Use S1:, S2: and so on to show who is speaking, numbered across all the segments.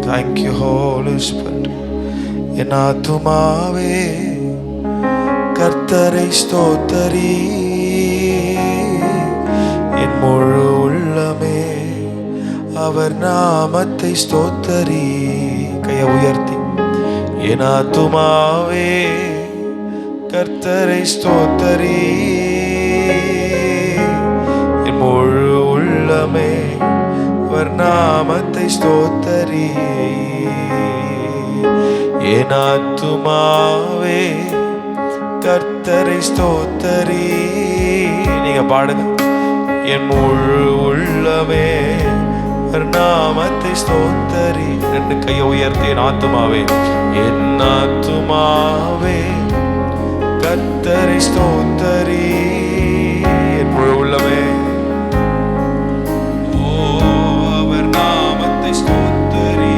S1: Thank you, Holy Spirit. என் ஆத்துமாவே கர்த்தரை ஸ்தோத்தரி, என் முழு உள்ளமே அவர் நாமத்தை ஸ்தோத்தரி. கை கையை உயர்த்தி என் ஆத்துமாவே கர்த்தரை ஸ்தோத்தரி, என் முழு உள்ளமே அவர் நாமத்தை ஸ்தோத்தரி. என் ஆத்துமாவே கர்த்தரை ஸ்தோத்தரி. நீங்க பாடுங்க. என் முழு உள்ளமே நாமத்தை ஸ்தோத்தரி. ரெண்டு கையை உயர்த்தி என் ஆத்துமாவே, என் ஆத்துமாவே கர்த்தரை ஸ்தோத்தரி, என் முழு உள்ளமே அவர் நாமத்தை ஸ்தோத்தரி.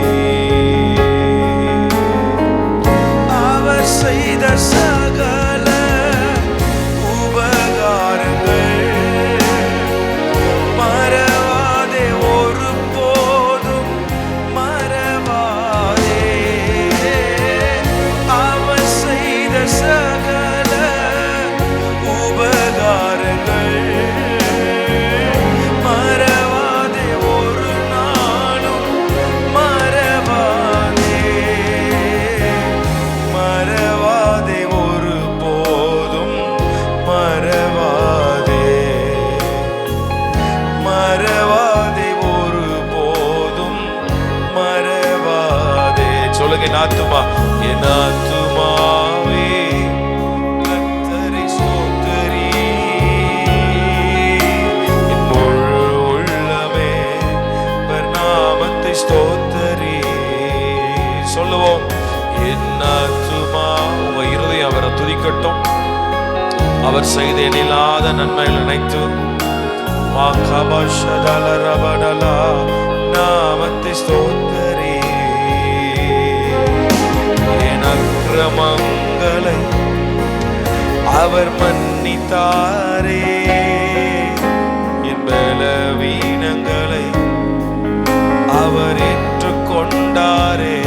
S1: அவர் செய்த சகல உபகாரங்கள் மறவாதே, ஒருபோதும் மறவாதே. அவர் செய்த சகல உபகாரங்கள் மறவாதே, ஒரு நாளும் மறவாதே, மறவாதே, ஒரு போதும் மறவாதே, மறவாதே, ஒரு போதும் மறவாதே. சொல்லுங்க. என் ஆத்துமா, என் ஆத்துமாவே கர்த்தரை ஸ்தோத்தரி, என் முழு உள்ளமே அவர் நாமத்தை ஸ்தோத்தரி. சொல்லுவோம். என் ஆத்துமா, உங்க இருதயம் அவரை துதிக்கட்டும். அவர் செய்த எண்ணில்லாத நன்மைகள் நினைத்து நாமத்தை ஸ்தோத்தரி. என் அக்கிரமங்களை அவர் மன்னித்தாரே, என் பலவீனங்களை அவர் ஏற்றுக்கொண்டாரே.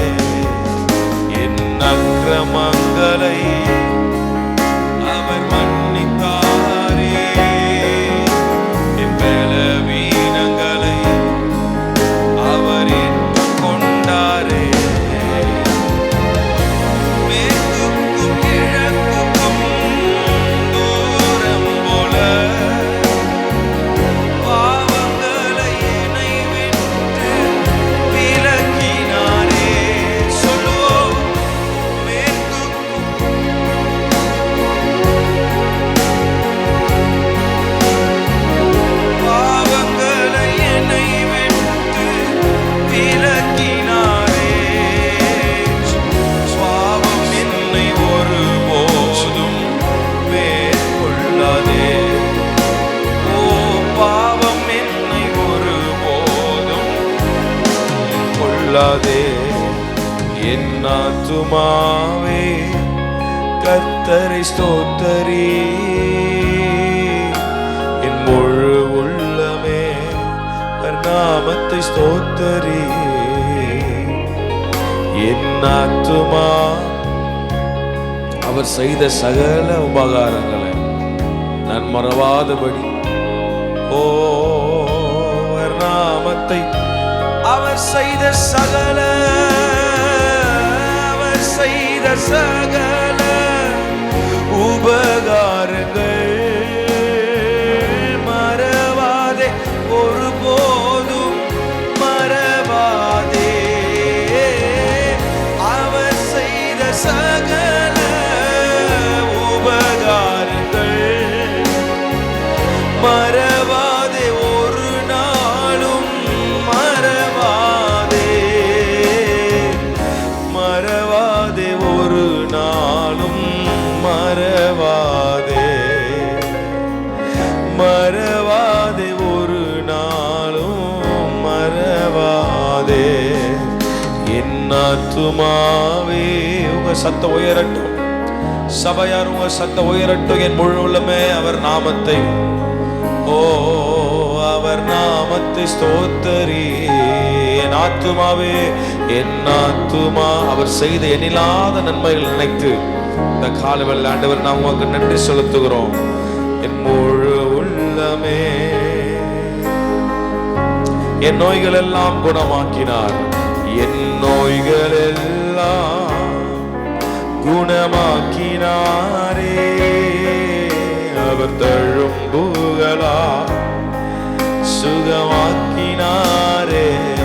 S1: என் அக்கிரமங்களை அவர் மன்னித்தாரே, என் பலவீனங்களை அவர் ஏற்றுக்கொண்டாரே. மேற்குக்கும் கிழக்குக்கும் தூரம் போல பாவங்களை என்னை விட்டு விலக்கினாரே. சொல்லுவோம். பாவங்களை என்னை விட்டு விலக்கினாரே. சுவாபம் என்னை ஒருபோதும் மேற்கொள்ளாதே. ஓ பாவம் என்னை ஒருபோதும் மேற்கொள்ளாதே. என் ஆத்துமாவே கர்த்தரை ஸ்தோத்தரி, என் முழு உள்ளமே அவர் நாமத்தை ஸ்தோத்தரி. என் ஆத்துமா அவர் செய்த சகல உபகாரங்களை நான் மறவாதபடி, ஓ அவர் நாமத்தை, அவர் செய்த சகல, அவர் செய்த சகல உபகாரங்கள் மறவாதே, ஒருபோதும் மறவாதே. அவர் செய்த சகல உபகாரங்கள் மறவாதே, ஒரு நாளும் மறவாதே, மறவாதே, ஒரு நாளும் மறவாதே, மறவாதே, ஒரு நாளும் மறவாதே. என் ஆத்துமாவே, உங்க சத்தம் உயரட்டும். சபையார் உங்க சத்தம் உயரட்டும். என் முழு உள்ளமே அவர் நாமத்தை, ஓ அவர் நாமத்தை ஸ்தோத்தரி. என் ஆத்துமாவே, என் ஆத்துமா அவர் செய்த எண்ணில்லாத நன்மைகள் நினைத்து இந்த காலவெளியில் ஆண்டவர் நாம் உங்களுக்கு நன்றி செலுத்துகிறோம். என் முழு உள்ளமே, என் நோய்கள் எல்லாம் குணமாக்கினார். என் நோய்கள் குணமாக்கினாரே. அவர் தழும்புகளா சுகமாக்கினாரே.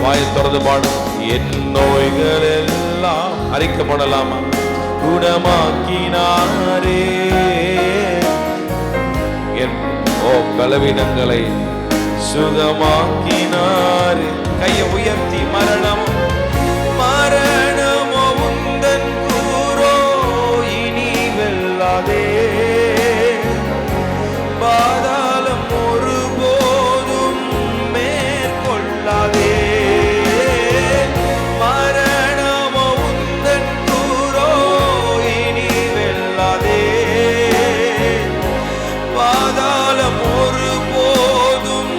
S1: வாயை திறந்து பாடு. என் நோய்கள் எல்லாம் அறிக்கப்படலாமா? குணமாக்கினாரே. என் பலவீனங்களை சுகமாக்கினாரே. கையை உயர்த்தி மரணமோ மரணமோ உந்தன் கூரோ இனி வெல்லாதே. பாதாளம் ஒருபோதும் மேற்கொள்ளாதே. மரணமோ உந்தன் கூரோ இனி வெல்லாதே. பாதாளம் ஒருபோதும்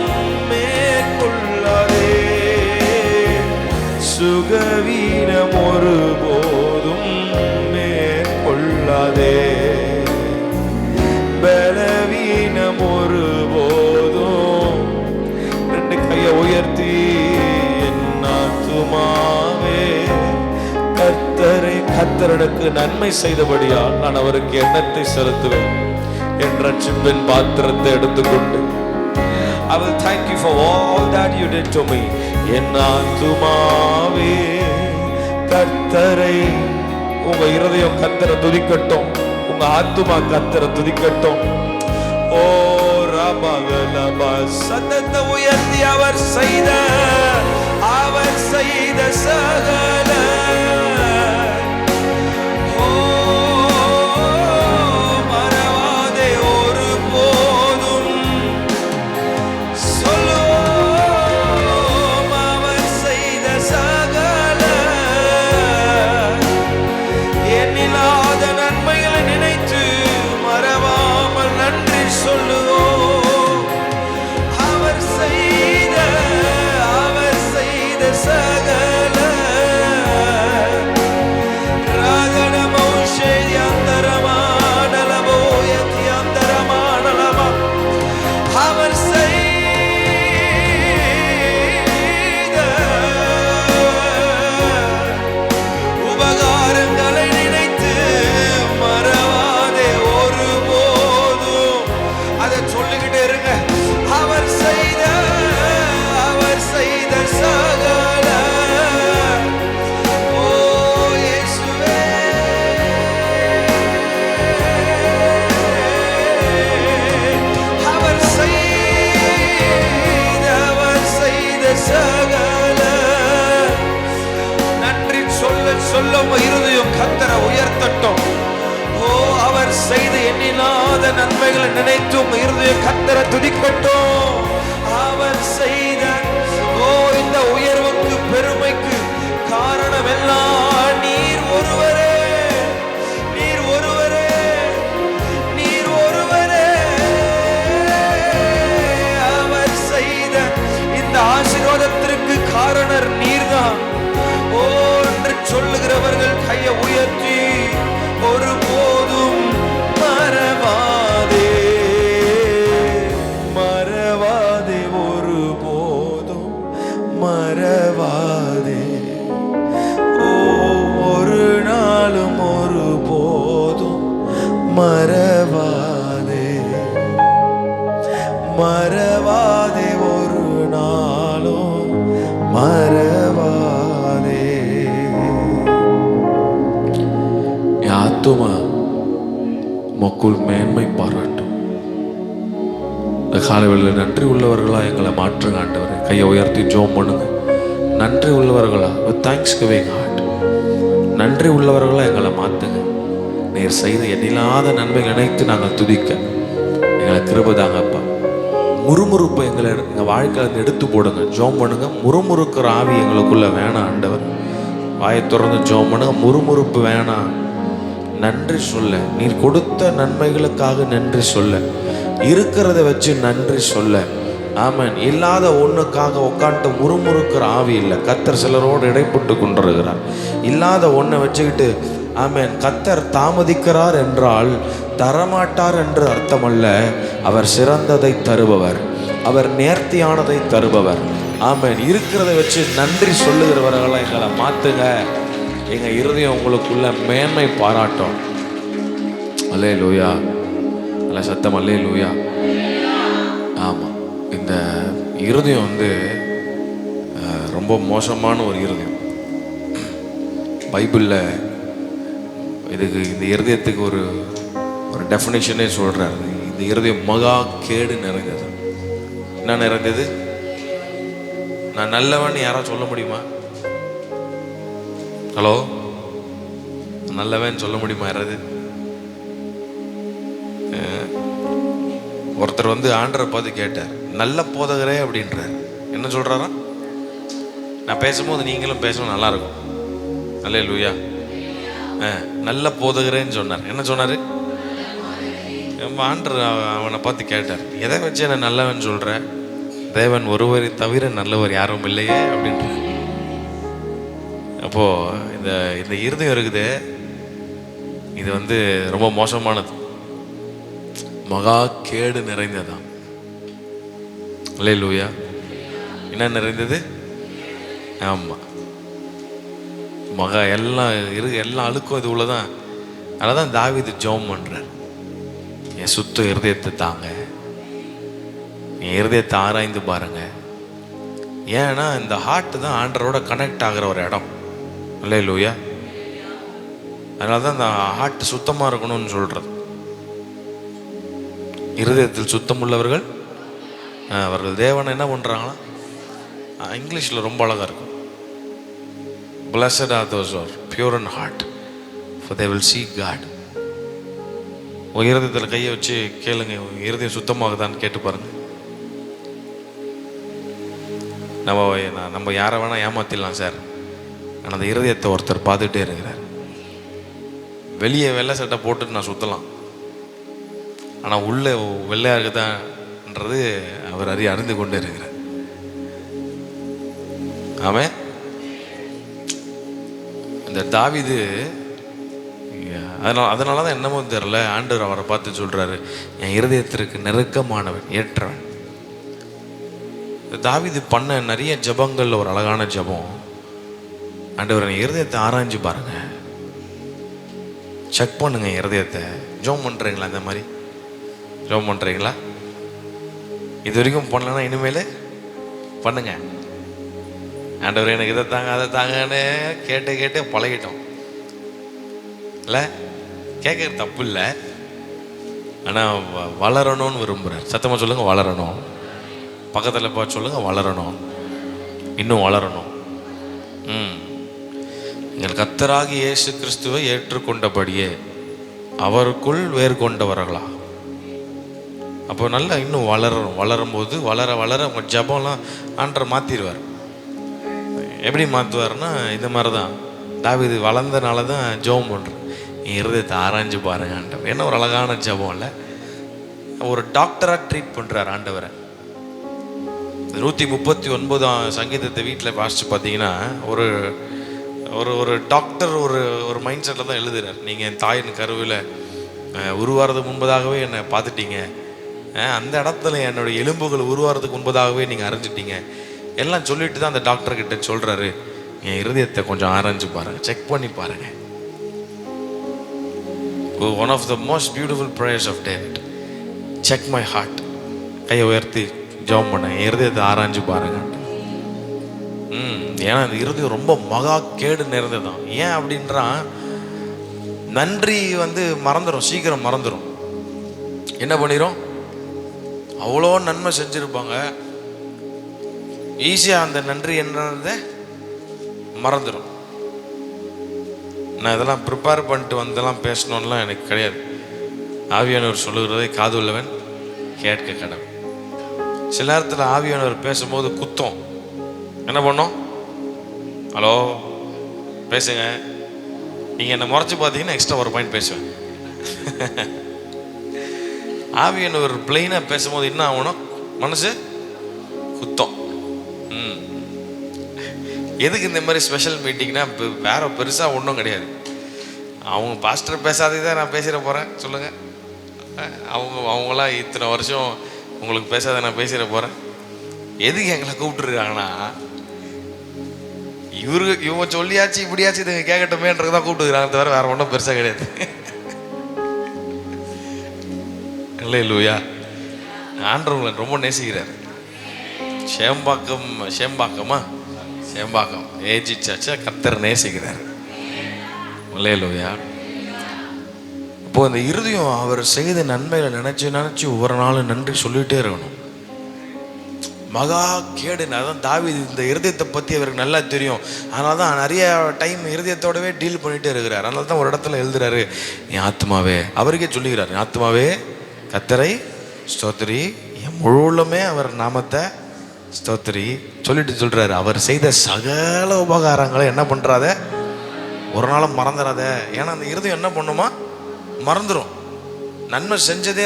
S1: மேற்கொள்ளாதே. சுகவீனம் ஒருபோதும் மேற்கொள்ளாதே. பலவீனம் ஒருபோதும். ரெண்டு கையை உயர்த்தி என் ஆத்துமாவே கர்த்தருக்கு நன்மை செய்தபடியால் நான் அவருக்கு எண்ணத்தை செலுத்துவேன். என் ரட்சிப்பின் பாத்திரத்தை எடுத்துக்கொண்டு I will thank you for all that you did to me. என் ஆத்துமாவே கர்த்தரை. உங்க இருதயம் கர்த்தரை துதிக்கட்டும். உங்க ஆத்துமா கர்த்தரை துதிக்கட்டும். ஓ ரபகலபா சத்தத்தை உயர்த்தி அவர் செய்த சகல இருதயம் கர்த்தரை உயர்த்தட்டும். ஓ அவர் செய்த எண்ணில்லாத நன்மைகளை நினைத்து இருதயம் கர்த்தரை துதிக்கட்டும். அவர் செய்த இந்த உயர்வுக்கு பெருமைக்கு காரணம் எல்லாம் நீர் ஒருவரே. நீர் ஒருவரே. நீர் ஒருவரே. அவர் செய்த இந்த ஆசீர்வாதத்திற்கு காரணர் நீர்தான். சொல்லுகிறவர்கள் கையை உயர்த்தி ஒருபோதும் மறவாதே. மறவாதே. ஒருபோதும் மறவாதே. ஒரு நாளும் ஒருபோதும் மறவாதே. மறவாதே. ஒரு நாளும் மறவாதே. ஆத்துமா மக்கள் மேன்மை பாராட்டும். இந்த காலைவெளியில் நன்றி உள்ளவர்களா எங்களை மாற்றுங்க ஆண்டவரே. கையை உயர்த்தி ஜெபம் பண்ணுங்க. நன்றி உள்ளவர்களா தேங்க்ஸ் கிவிங் ஹார்ட். நன்றி உள்ளவர்களா எங்களை மாற்றுங்க. நீர் செய்த எண்ணில்லாத நன்மை நினைத்து நாங்கள் துதிக்க எங்களை கிருபை தாங்கப்பா. முறுமுறுப்பை எங்கள் வாழ்க்கையில எடுத்து போடுங்க. ஜெபம் பண்ணுங்க. முறுமுறுக்கிற ஆவி எங்களுக்குள்ள வேணாம் ஆண்டவர். வாயை திறந்து ஜெபம் பண்ணுங்க. முறுமுறுப்பு வேணாம். நன்றி சொல்ல, நீர் கொடுத்த நன்மைகளுக்காக நன்றி சொல்ல, இருக்கிறத வச்சு நன்றி சொல்ல. ஆமன். இல்லாத ஒன்றுக்காக உட்காந்துட்டு முறுமுறுக்கிற ஆவி இல்லை. கர்த்தர் சிலரோடு இடைப்பட்டு கொண்டிருக்கிறார். இல்லாத ஒன்றை வச்சுக்கிட்டு ஆமேன். கர்த்தர் தாமதிக்கிறார் என்றால் தரமாட்டார் என்று அர்த்தமல்ல. அவர் சிறந்ததை தருபவர். அவர் நேர்த்தியானதை தருபவர். ஆமேன். இருக்கிறத வச்சு நன்றி சொல்லுகிறவர்களாக எங்களை மாற்றுங்க. எங்கள் இருதயம் உங்களுக்குள்ள மேன்மை பாராட்டும். அல்லேலூயா. அல்ல சத்தம் அல்லேலூயா. ஆமாம், இந்த இருதயம் வந்து ரொம்ப மோசமான ஒரு இருதயம். பைபிளில் இதுக்கு இந்த இருதயத்துக்கு ஒரு டெஃபினேஷனே சொல்கிறாரு. இந்த இருதயம் மகா கேடு நிறைந்தது. என்ன நிறைந்தது? நான் நல்லவன் யாராவது சொல்ல முடியுமா? ஹலோ, நல்லவன் சொல்ல முடியுமா யாராவது? ஒருத்தர் வந்து ஆண்டரை பார்த்து கேட்டார், நல்ல போதகரே அப்படின்றார். என்ன சொல்றாரா? நான் பேசும்போது நீங்களும் பேசணும், நல்லா இருக்கும். அல்லேலூயா. நல்ல போதகரேன்னு சொன்னார். என்ன சொன்னாரு? ஆண்டர் அவனை பார்த்து கேட்டார், எதை வச்சு என்ன நல்லவன் சொல்ற? தேவன் ஒருவரை தவிர நல்லவர் யாரும் இல்லையே அப்படின்ற. அப்போ இந்த இந்த இருதயம் இருக்குது, இது வந்து ரொம்ப மோசமானது, மகா கேடு நிறைந்ததான். அல்லேலூயா. என்ன நிறைந்தது? ஆமா, மகா எல்லாம் எல்லா அழுக்கும் இது உள்ளதான். அதனாலதான் தாவீது ஜெபம் பண்றார், என் சுத்த இருதயத்தை தாங்க, என் இருதயத்தை ஆராய்ந்து பாருங்க. ஏன்னா இந்த ஹார்ட் தான் ஆண்டரோட கனெக்ட் ஆகிற ஒரு இடம். அல்லேலூயா. அதனால தான் இந்த ஹார்ட் சுத்தமாக இருக்கணும்னு சொல்கிறது. இருதயத்தில் சுத்தம் உள்ளவர்கள் அவர்கள் தேவனை என்ன பண்ணுறாங்களா? இங்கிலீஷில் ரொம்ப அழகாக இருக்கும், Blessed are those who are pure in heart, for they will see God. உங்கள் இருதயத்தில் கையை வச்சு கேளுங்க, இருதயம் சுத்தமாகுதான்னு கேட்டு பாருங்க. நம்ம யாரை வேணால் ஏமாத்திடலாம் சார், ஆனால் அந்த இருதயத்தை ஒருத்தர் பார்த்துட்டே இருக்கிறார். வெளியே வெள்ளை சட்டை போட்டுட்டு நான் சுற்றலாம், ஆனால் உள்ளே வெள்ளையாக இருக்குதான்ன்றது அவர் அறிந்து கொண்டே இருக்கிறார். ஆமென். இந்த தாவீது அதனால தான் என்னமோ தெரியல, ஆண்டவர் அவரை பார்த்து சொல்றாரு, என் இருதயத்திற்கு நெருக்கமானவன், ஏற்றவன். தாவீது பண்ண நிறைய ஜபங்கள்ல ஒரு அழகான ஜபம், ஆண்டவர் என் இருதயத்தை ஆராய்ஞ்சு பாருங்க, செக் பண்ணுங்க இருதயத்தை. ஜெபம் பண்றீங்களா? இந்த மாதிரி ஜெபம் பண்றீங்களா? இது வரைக்கும் பண்ணலன்னா இனிமேல் பண்ணுங்க. ஆண்டவர் எனக்கு இதை தாங்க அதை தாங்கன்னு கேட்டு பழகிட்டோம் இல்லை? கேட்கறது தப்பு இல்லை, ஆனால் வளரணும்னு விரும்புகிறார். சத்தமாக சொல்லுங்க, வளரணும். பக்கத்தில் பார்த்து சொல்லுங்க, வளரணும், இன்னும் வளரணும். எங்கள் கர்த்தராகிய இயேசு கிறிஸ்துவை ஏற்றுக்கொண்டபடியே அவருக்குள் வேறு கொண்டவர்களா. அப்போ நல்லா இன்னும் வளரணும். வளரும்போது வளர உங்கள் ஜபம்லாம் ஆண்டவர் மாற்றிடுவார். எப்படி மாற்றுவார்னா இந்த மாதிரி தான். தாவீது வளர்ந்தனால தான் ஜெபம் பண்ணுறேன், என் இருதயத்தை ஆராய்ஞ்சு பாருங்க ஆண்டவர். என்ன ஒரு அழகான ஜெபம் இல்லை? ஒரு டாக்டராக ட்ரீட் பண்ணுறார் ஆண்டவரை. 139 சங்கீதத்தை வீட்டில் வாசித்து பார்த்தீங்கன்னா ஒரு ஒரு ஒரு டாக்டர் ஒரு மைண்ட் செட்டில் தான் எழுதுறார். நீங்கள் என் தாயின் கருவில் உருவாகிறதுக்கு முன்பதாகவே என்னை பார்த்துட்டீங்க, அந்த இடத்துல என்னுடைய எலும்புகள் உருவாகிறதுக்கு முன்பதாகவே நீங்கள் அறிஞ்சிட்டீங்க எல்லாம் சொல்லிட்டு தான் அந்த டாக்டர்கிட்ட சொல்கிறாரு, என் இருதயத்தை கொஞ்சம் ஆராய்ஞ்சு பாருங்கள், செக் பண்ணி பாருங்கள். One of the most beautiful prayers of David, check my heart. கையை உயர்த்தி ஜெபம் பண்ண, என் இருதயத்தை ஆராய்ஞ்சு பாருங்க. ஏன்னா இந்த இருதயம் ரொம்ப மகா கேடு நிறைந்ததான். ஏன் அப்படின்றான், நன்றி வந்து மறந்துடும், சீக்கிரம் மறந்துடும். என்ன பண்ணிடும்? அவ்வளோ நன்மை செஞ்சுருப்பாங்க, ஈஸியாக அந்த நன்றி என்னதை மறந்துடும். நான் இதெல்லாம் ப்ரிப்பேர் பண்ணிட்டு வந்தெல்லாம் பேசணும்லாம் எனக்கு கிடையாது. ஆவியானவர் சொல்லுகிறதை காது உள்ளவன் கேட்க கடவுள். சில நேரத்தில் ஆவியானவர் பேசும்போது குத்தம் என்ன பண்ணோம்? ஹலோ பேசுங்க. நீங்கள் என்னை முறைச்சி பார்த்தீங்கன்னா எக்ஸ்ட்ரா ஒரு பாயிண்ட் பேசுவேன். ஆவியானவர் பிளெயினாக பேசும்போது என்ன ஆகணும்? மனசு குத்தம். எதுக்கு இந்த மாதிரி ஸ்பெஷல் மீட்டிங்னா வேற பெருசாக ஒன்றும் கிடையாது. அவங்க பாஸ்டர் பேசாதே தான் நான் பேசிட போகிறேன். சொல்லுங்கள், அவங்களாம் இத்தனை வருஷம் உங்களுக்கு பேசாத நான் பேசிட போகிறேன். எதுக்கு எங்களை கூப்பிட்டுருக்காங்கன்னா, இவங்க சொல்லியாச்சு இப்படியாச்சு இதுங்க கேட்கட்டுமேன்றதுதான் கூப்பிட்டுருக்காங்க, தவிர வேற ஒன்றும் பெருசாக கிடையாது. அல்லேலூயா. ஆண்டவர் உங்களை ரொம்ப நேசிக்கிறார். சேம்பாக்கம் ஏஜி சர்ச்சை கர்த்தர் நேசிக்கிறார். அல்லேலூயா. இப்போ இந்த இருதயம் அவர் செய்த நன்மைகளை நினைச்சு ஒவ்வொரு நாளும் நன்றி சொல்லிட்டே இருக்கணும். மகா கேடு. அதான் தாவீது இந்த இருதயத்தை பற்றி அவருக்கு நல்லா தெரியும். அதனால தான் நிறைய டைம் இருதயத்தோடவே டீல் பண்ணிகிட்டே இருக்கிறார். அதனால தான் ஒரு இடத்துல எழுதுறாரு, என் ஆத்மாவே, அவருக்கே சொல்லுகிறார், என் ஆத்மாவே கர்த்தரை ஸ்தோத்திரி, என் முழுவலுமே அவர் நாமத்தை ஸ்தோத்திரி சொல்லிட்டு சொல்கிறாரு. அவர் செய்த சகல உபகாரங்களை என்ன பண்ணுறாத, ஒரு நாளும் மறந்துடாத. ஏன்னா அந்த இருதயம் என்ன பண்ணுமா, மறந்துடும். நன்மை செஞ்சதே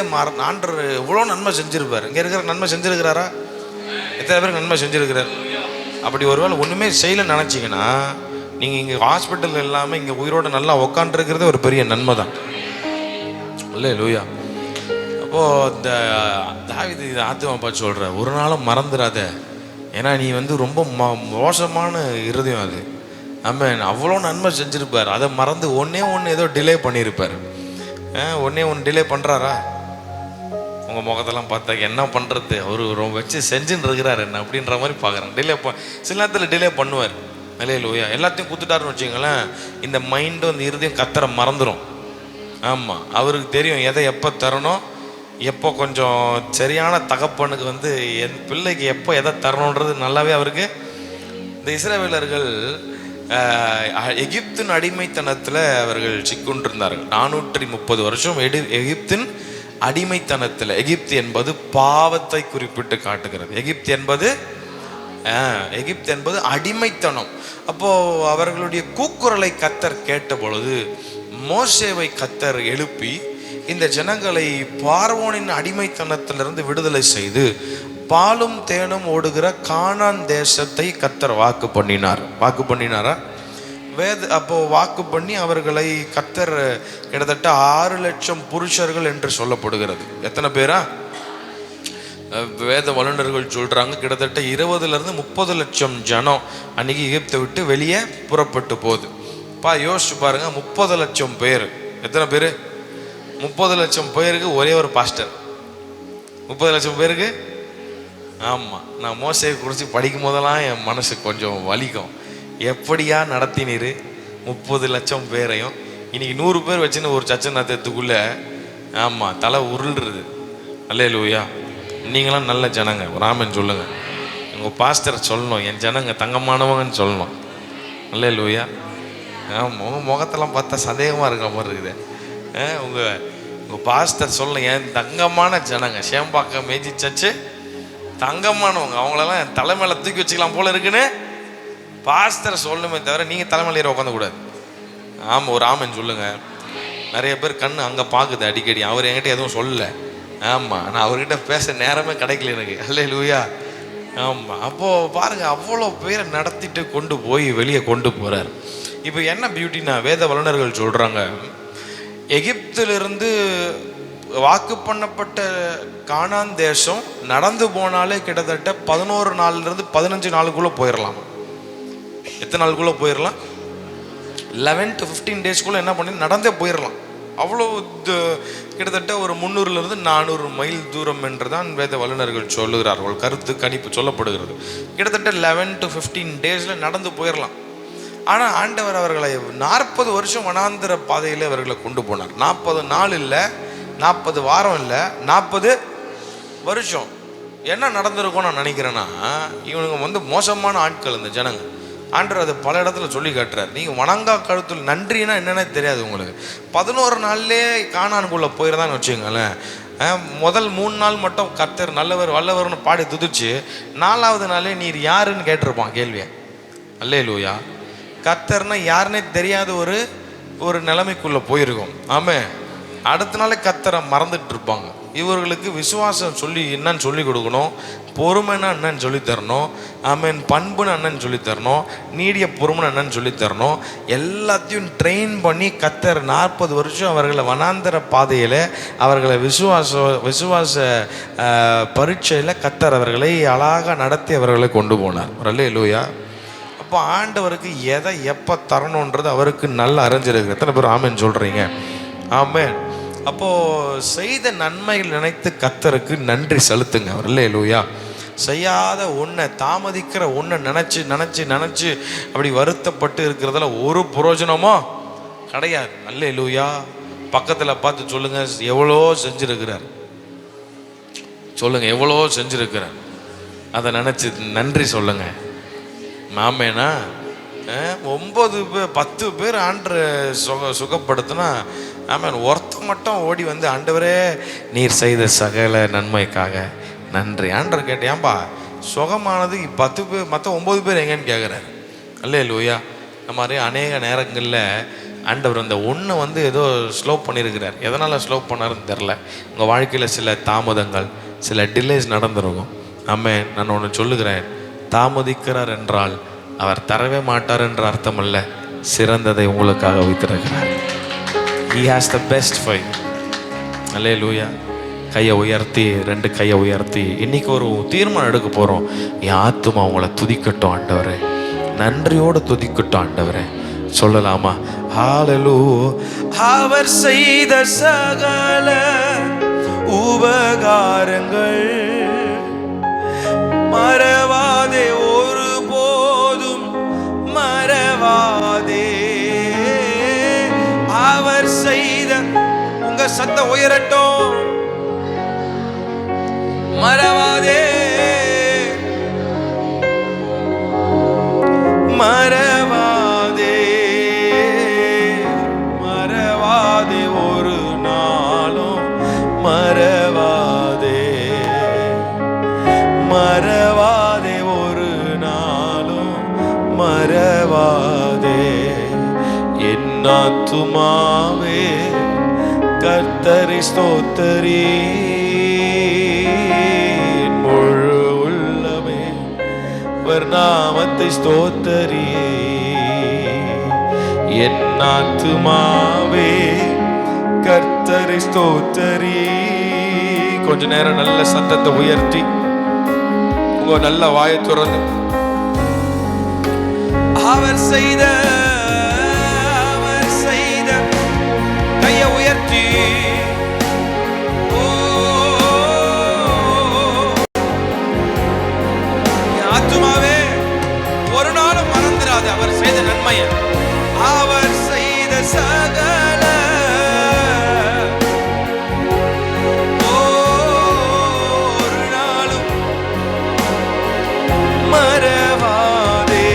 S1: ஆண்டவர் இவ்வளோ நன்மை செஞ்சுருப்பார். இங்கே இருக்கிற நன்மை செஞ்சுருக்கிறாரா? எத்தனை பேருக்கு நன்மை செஞ்சுருக்கிறார்? அப்படி ஒருவேளை ஒன்றுமே செய்யலைன்னு நினச்சிங்கன்னா, நீங்கள் இங்கே ஹாஸ்பிட்டல் இல்லாமல் இங்கே உயிரோடு நல்லா உக்காண்டிருக்கிறதே ஒரு பெரிய நன்மை தான். அல்லேலூயா. அப்போது இந்த தாவீது ஆத்துமா பார்த்து சொல்கிற, ஒரு நாளும் மறந்துடாத. ஏன்னா நீ ரொம்ப மோசமான இருதயம் அது. ஆமாம், அவ்வளோ நன்மை செஞ்சுருப்பார். அதை மறந்து ஒன்றே ஏதோ டிலே பண்ணியிருப்பார். ஒன்றே டிலே பண்ணுறாரா? உங்கள் முகத்தெல்லாம் பார்த்தா என்ன பண்ணுறது, அவர் வச்சு செஞ்சுன்னு இருக்கிறார் என்ன அப்படின்ற மாதிரி பார்க்குறாங்க. சில நேரத்தில் டிலே பண்ணுவார். அல்லேலூயா. எல்லாத்தையும் கொடுத்துட்டாருன்னு வச்சுங்களேன், இந்த மைண்டும் இந்த இருதையும் கத்தரை மறந்துடும். ஆமாம், அவருக்கு தெரியும் எதை எப்போ தரணும், எப்போ கொஞ்சம் சரியான தகப்பனுக்கு என் பிள்ளைக்கு எப்போ எதை தரணுன்றது நல்லாவே அவருக்கு. இந்த இஸ்ரவேலர்கள் எகிப்தின் அடிமைத்தனத்தில் அவர்கள் சிக்குண்டிருந்தார்கள். 430 வருஷம் எகிப்தின் அடிமைத்தனத்தில். எகிப்து என்பது பாவத்தை குறிப்பிட்டு காட்டுகிறது. எகிப்து என்பது அடிமைத்தனம். அப்போ அவர்களுடைய கூக்குரலை கர்த்தர் கேட்ட பொழுது மோசேவை கர்த்தர் எழுப்பி இந்த ஜனங்களை பார்வோனின் அடிமைத்தனத்திலிருந்து விடுதலை செய்து பாலும் தேனும் ஓடுகிற கானான் தேசத்தை கர்த்தர் வாக்கு பண்ணினாரா? அப்போ வாக்கு பண்ணி அவர்களை கர்த்தர் கிட்டத்தட்ட 6 லட்சம் புருஷர்கள் என்று சொல்லப்படுகிறது. எத்தனை பேரா? வேத வல்லுநர்கள் சொல்றாங்க கிட்டத்தட்ட 20-30 லட்சம் ஜனம் அன்னைக்கு எகிப்தை விட்டு வெளியே புறப்பட்டு போகுது. யோசிச்சு பாருங்க, 30 லட்சம் பேர். எத்தனை பேர்? 30 லட்சம் பேருக்கு ஒரே ஒரு பாஸ்டர். 30 லட்சம் பேருக்கு. ஆமாம், நான் மோசேயை குறித்து படிக்கும் போதெல்லாம் என் மனசு கொஞ்சம் வலிக்கும். எப்படியா நடத்தினீர் 30 லட்சம் பேரையும்? இன்னைக்கு 100 பேர் வச்சுன்னு ஒரு சர்ச்சை நடத்துறதுக்குள்ள ஆமாம் தலை உருள்றது. அல்லேலூயா. நீங்களாம் நல்ல ஜனங்க, ராமன் சொல்லுங்க. உங்கள் பாஸ்டர் சொல்லணும், என் ஜனங்க தங்கமானவங்கன்னு சொல்லணும். அல்லேலூயா. உங்கள் முகத்தெல்லாம் பார்த்தா சந்தேகமாக இருக்கிற மாதிரி இருக்குது. உங்கள் பாஸ்டர் சொல்லணும், என் தங்கமான ஜனங்க, சேம்பாக்கம் மேஜி சர்ச்சு தங்கமானவங்க, அவங்களெல்லாம் என் தலைமையில தூக்கி வச்சுக்கலாம் போல இருக்குன்னு பாஸ்டர் சொல்லணுமே தவிர நீங்கள் தலைமையில ஏற உட்காந்துக்கூடாது. ஆமாம், ஒரு ஆமன் சொல்லுங்கள். நிறைய பேர் கண்ணு அங்கே பார்க்குது அடிக்கடி. அவர் என்கிட்ட எதுவும் சொல்லலை. ஆமாம், நான் அவர்கிட்ட பேச நேரமே கிடைக்கல எனக்கு. அல்லேலூயா. ஆமாம், அப்போது பாருங்கள், அவ்வளோ பேரை நடத்திட்டு கொண்டு போய் வெளியே கொண்டு போகிறார். இப்போ என்ன பியூட்டினா, வேத வல்லுநர்கள் சொல்கிறாங்க, எகிப்திலிருந்து வாக்கு பண்ணப்பட்ட கானான் தேசம் நடந்து போனாலே கிட்டத்தட்ட 11 நாள்லேருந்து 15 நாளுக்குள்ளே போயிடலாம். எத்தனை நாளுக்குள்ளே போயிடலாம்? 11 to 15 டேஸ்க்குள்ளே என்ன பண்ணி நடந்தே போயிடலாம். அவ்வளோ கிட்டத்தட்ட ஒரு 300-400 மைல் தூரம் என்று தான் வேத வல்லுநர்கள் சொல்லுகிறார்கள். கருத்து கணிப்பு சொல்லப்படுகிறது. கிட்டத்தட்ட 11 to 15 டேஸில் நடந்து போயிடலாம். ஆனால் ஆண்டவர் அவர்களை 40 வருஷம் வனாந்திர பாதையில் அவர்களை கொண்டு போனார். 40 நாள் இல்லை, 40 வாரம் இல்லை, 40 வருஷம். என்ன நடந்திருக்கும் நான் நினைக்கிறேன்னா, இவனுங்க மோசமான ஆட்கள் இந்த ஜனங்க. ஆண்டவர் அதை பல இடத்துல சொல்லி காட்டுறார். நீங்கள் வணங்கா கழுத்தில் நன்றினா என்னென்ன தெரியாது உங்களுக்கு. 11 நாள்லேயே கானானுக்குள்ளே போயிடுதான்னு வச்சுக்கோங்களேன். முதல் 3 நாள் மட்டும் கர்த்தர் நல்லவர் வல்லவர்னு பாடி துதிச்சு 4ஆவது நாளே நீர் யாருன்னு கேட்டிருப்பான் கேள்வியை. அல்லேலூயா. கர்த்தர்னா யாருன்னே தெரியாத ஒரு நிலைமைக்குள்ளே போயிருக்கும். ஆமாம், அடுத்த நாளே கர்த்தரை மறந்துட்டு இருப்பாங்க. இவர்களுக்கு விசுவாசம் என்னன்னு சொல்லி கொடுக்கணும், பொறுமைன்னா என்னன்னு சொல்லித்தரணும், ஆமேன், பண்புன்னு என்னன்னு சொல்லித்தரணும், நீடிய பொறுமைன்னு என்னன்னு சொல்லித்தரணும். எல்லாத்தையும் ட்ரெயின் பண்ணி கர்த்தர் 40 வருஷம் அவர்களை வனாந்தர பாதையில் அவர்களை விசுவாச பரீட்சையில் கர்த்தர் அவர்களை அழகாக நடத்தி அவர்களை கொண்டு போனார். அல்லேலூயா. அப்போ ஆண்டவருக்கு எதை எப்போ தரணுன்றது அவருக்கு நல்லா அறிஞ்சிருக்கு. எத்தனை பேர் ஆமேன்னு சொல்கிறீங்க? ஆமேன். அப்போ செய்த நன்மைகள் நினைத்து கர்த்தருக்கு நன்றி செலுத்துங்க. அல்லேலூயா. செய்யாத ஒன்றை, தாமதிக்கிற ஒன்றை நினச்சி நினச்சி நினச்சி அப்படி வருத்தப்பட்டு இருக்கிறதுல ஒரு பிரயோஜனமோ கிடையாது. அல்லேலூயா. பக்கத்தில் பார்த்து சொல்லுங்க, எவ்வளோ செஞ்சிருக்கிறார் சொல்லுங்க, எவ்வளோ செஞ்சிருக்கிறார். அதை நினச்சி நன்றி சொல்லுங்க. மாமேனா 9 பேர் 10 பேர் ஆண்டு சுகப்படுத்தினா ஆமேன், ஒருத்தர் மட்டும் ஓடி வந்து, ஆண்டவரே நீர் செய்த சகல நன்மைக்காக நன்றி. ஆண்டவர் கேட்டேன்பா சுகமானது 10 பேர், மற்ற 9 பேர் எங்கன்னு கேட்குறாரு. அல்லேலூயா. இந்த மாதிரி அநேக நேரங்களில் ஆண்டவர் அந்த ஒன்று வந்து ஏதோ ஸ்லோ பண்ணியிருக்கிறார். எதனால் ஸ்லோ பண்ணாருன்னு தெரில. உங்கள் வாழ்க்கையில் சில தாமதங்கள், சில டிலேஸ் நடந்துருக்கும். ஆமென். நான் ஒன்று சொல்லுகிறேன், தாமதிக்கிறார் என்றால் அவர் தரவே மாட்டார் என்ற அர்த்தம் அல்ல, சிறந்ததை உங்களுக்காக வைத்திருக்கிறார். He has the best for you. அல்லேலூயா. கையை உயர்த்தி, 2 கையை உயர்த்தி இன்னைக்கு ஒரு தீர்மானம் எடுக்க போகிறோம். என் ஆத்துமா உங்களை துதிக்கட்டும் ஆண்டவரே, நன்றியோடு துதிக்கட்டும் ஆண்டவரே. சொல்லலாமா? ஹல்லேலூயா. அவர் செய்த சகல உபகாரங்கள் மறவாதே, ஒருபோதும் மறவாதே. அவர் செய்த, உங்க சத்தம் உயரட்டும், மறவாதே மறவாதே மறவாதே, ஒரு நாளும் மறவாதே மறவாதே, ஒரு நாளும் மறவாதே. என் ஆத்துமாவே கர்த்தரை ஸ்தோத்தரி, முழு உள்ளமே அவர் நாமத்தை ஸ்தோத்தரி. என் ஆத்துமாவே கர்த்தரை ஸ்தோத்தரி. கொஞ்ச நேரம் நல்ல சத்தத்தை உயர்த்தி உங்க நல்ல வாயை திறந்து அவர் செய்த கையை உயர்த்தி ஆத்துமாவே ஒரு நாளும் மறந்துடாது அவர் செய்த நன்மையை. அவர் செய்த சகல ஒரு நாளும் மறவாதே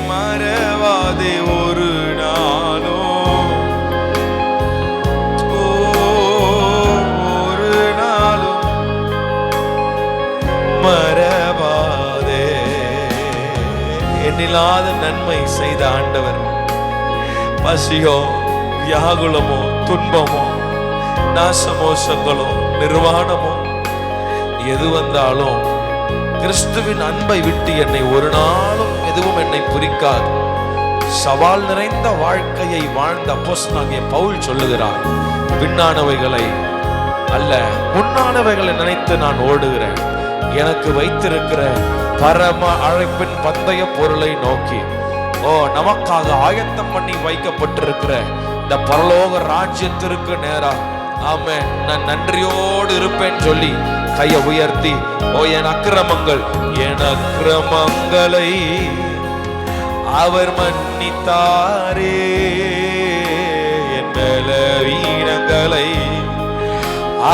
S1: மறவாதே, ஒரு நாளும் ஒரு நாளும் மறவாதே. எண்ணில்லாத நன்மை செய்த ஆண்டவர். பசியோ, வியாகுலமோ, துன்பமோ, நாசமோசங்களோ, நிர்வாணமோ எது வந்தாலும் கிறிஸ்துவின் அன்பை விட்டு என்னை ஒரு நாளும் எதுவும் என்னை பிரிக்காது. சவால் நிறைந்த வாழ்க்கையை வாழ்ந்த அப்போஸ்தலனாகிய பவுல் சொல்லுகிறார், பின்னானவைகளை அல்ல முன்னானவைகளை நினைத்து நான் ஓடுகிறேன், எனக்கு வைத்திருக்கிற பரம அழைப்பின் பந்தய பொருளை நோக்கி. நமக்காக ஆயத்தம் பண்ணி வைக்கப்பட்டிருக்கிற இந்த பரலோக ராஜ்யத்திற்கு நேரா ஆமென் நான் நன்றியோடு இருப்பேன் சொல்லி கையை உயர்த்தி, என் அக்கிரமங்களை அவர் மன்னித்தாரே, என் பலவீனங்களை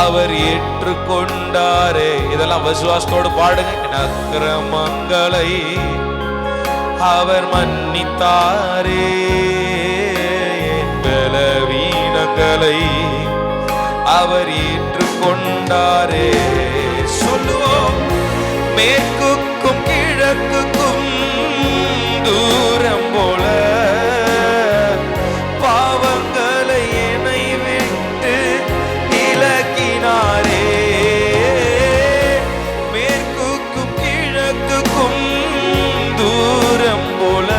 S1: அவர் ஏற்றுக்கொண்டாரே. இதெல்லாம் விசுவாசத்தோடு பாடுங்க. என் அக்கிரமங்களை அவர் மன்னித்தாரே, என் பலவீனங்களை அவர் ஏற்றுக்கொண்டாரே. சொல்லுவோம், மேற்குக்கும் கிழக்குக்கும் தூரம் போல பாவங்களை என்னை விட்டு விலக்கினாரே. மேற்குக்கும் கிழக்குக்கும் தூரம் போல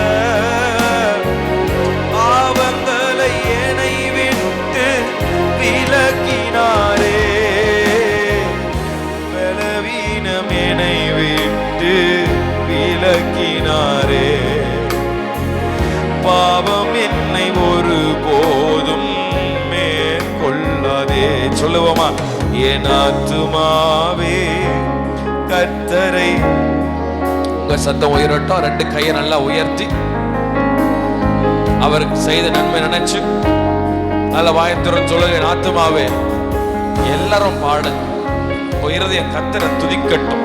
S1: பாவங்களை என்னை விட்டு விலக்கினாரே, பலவீனம் என்னை விட்டு விலக்கினாரே. சொல்லுவோமா? என் ஆத்துமாவே கர்த்தரை. உங்க சத்தம் உயரட்டும். ரெண்டு கையை நல்லா உயர்த்தி அவருக்கு செய்த நன்மை நினைச்சு நல்ல வாயத்துடன் சொல்லுங்க, என் ஆத்துமாவே. எல்லாரும் பாடு. இருதயம் கர்த்தரை துதிக்கட்டும்.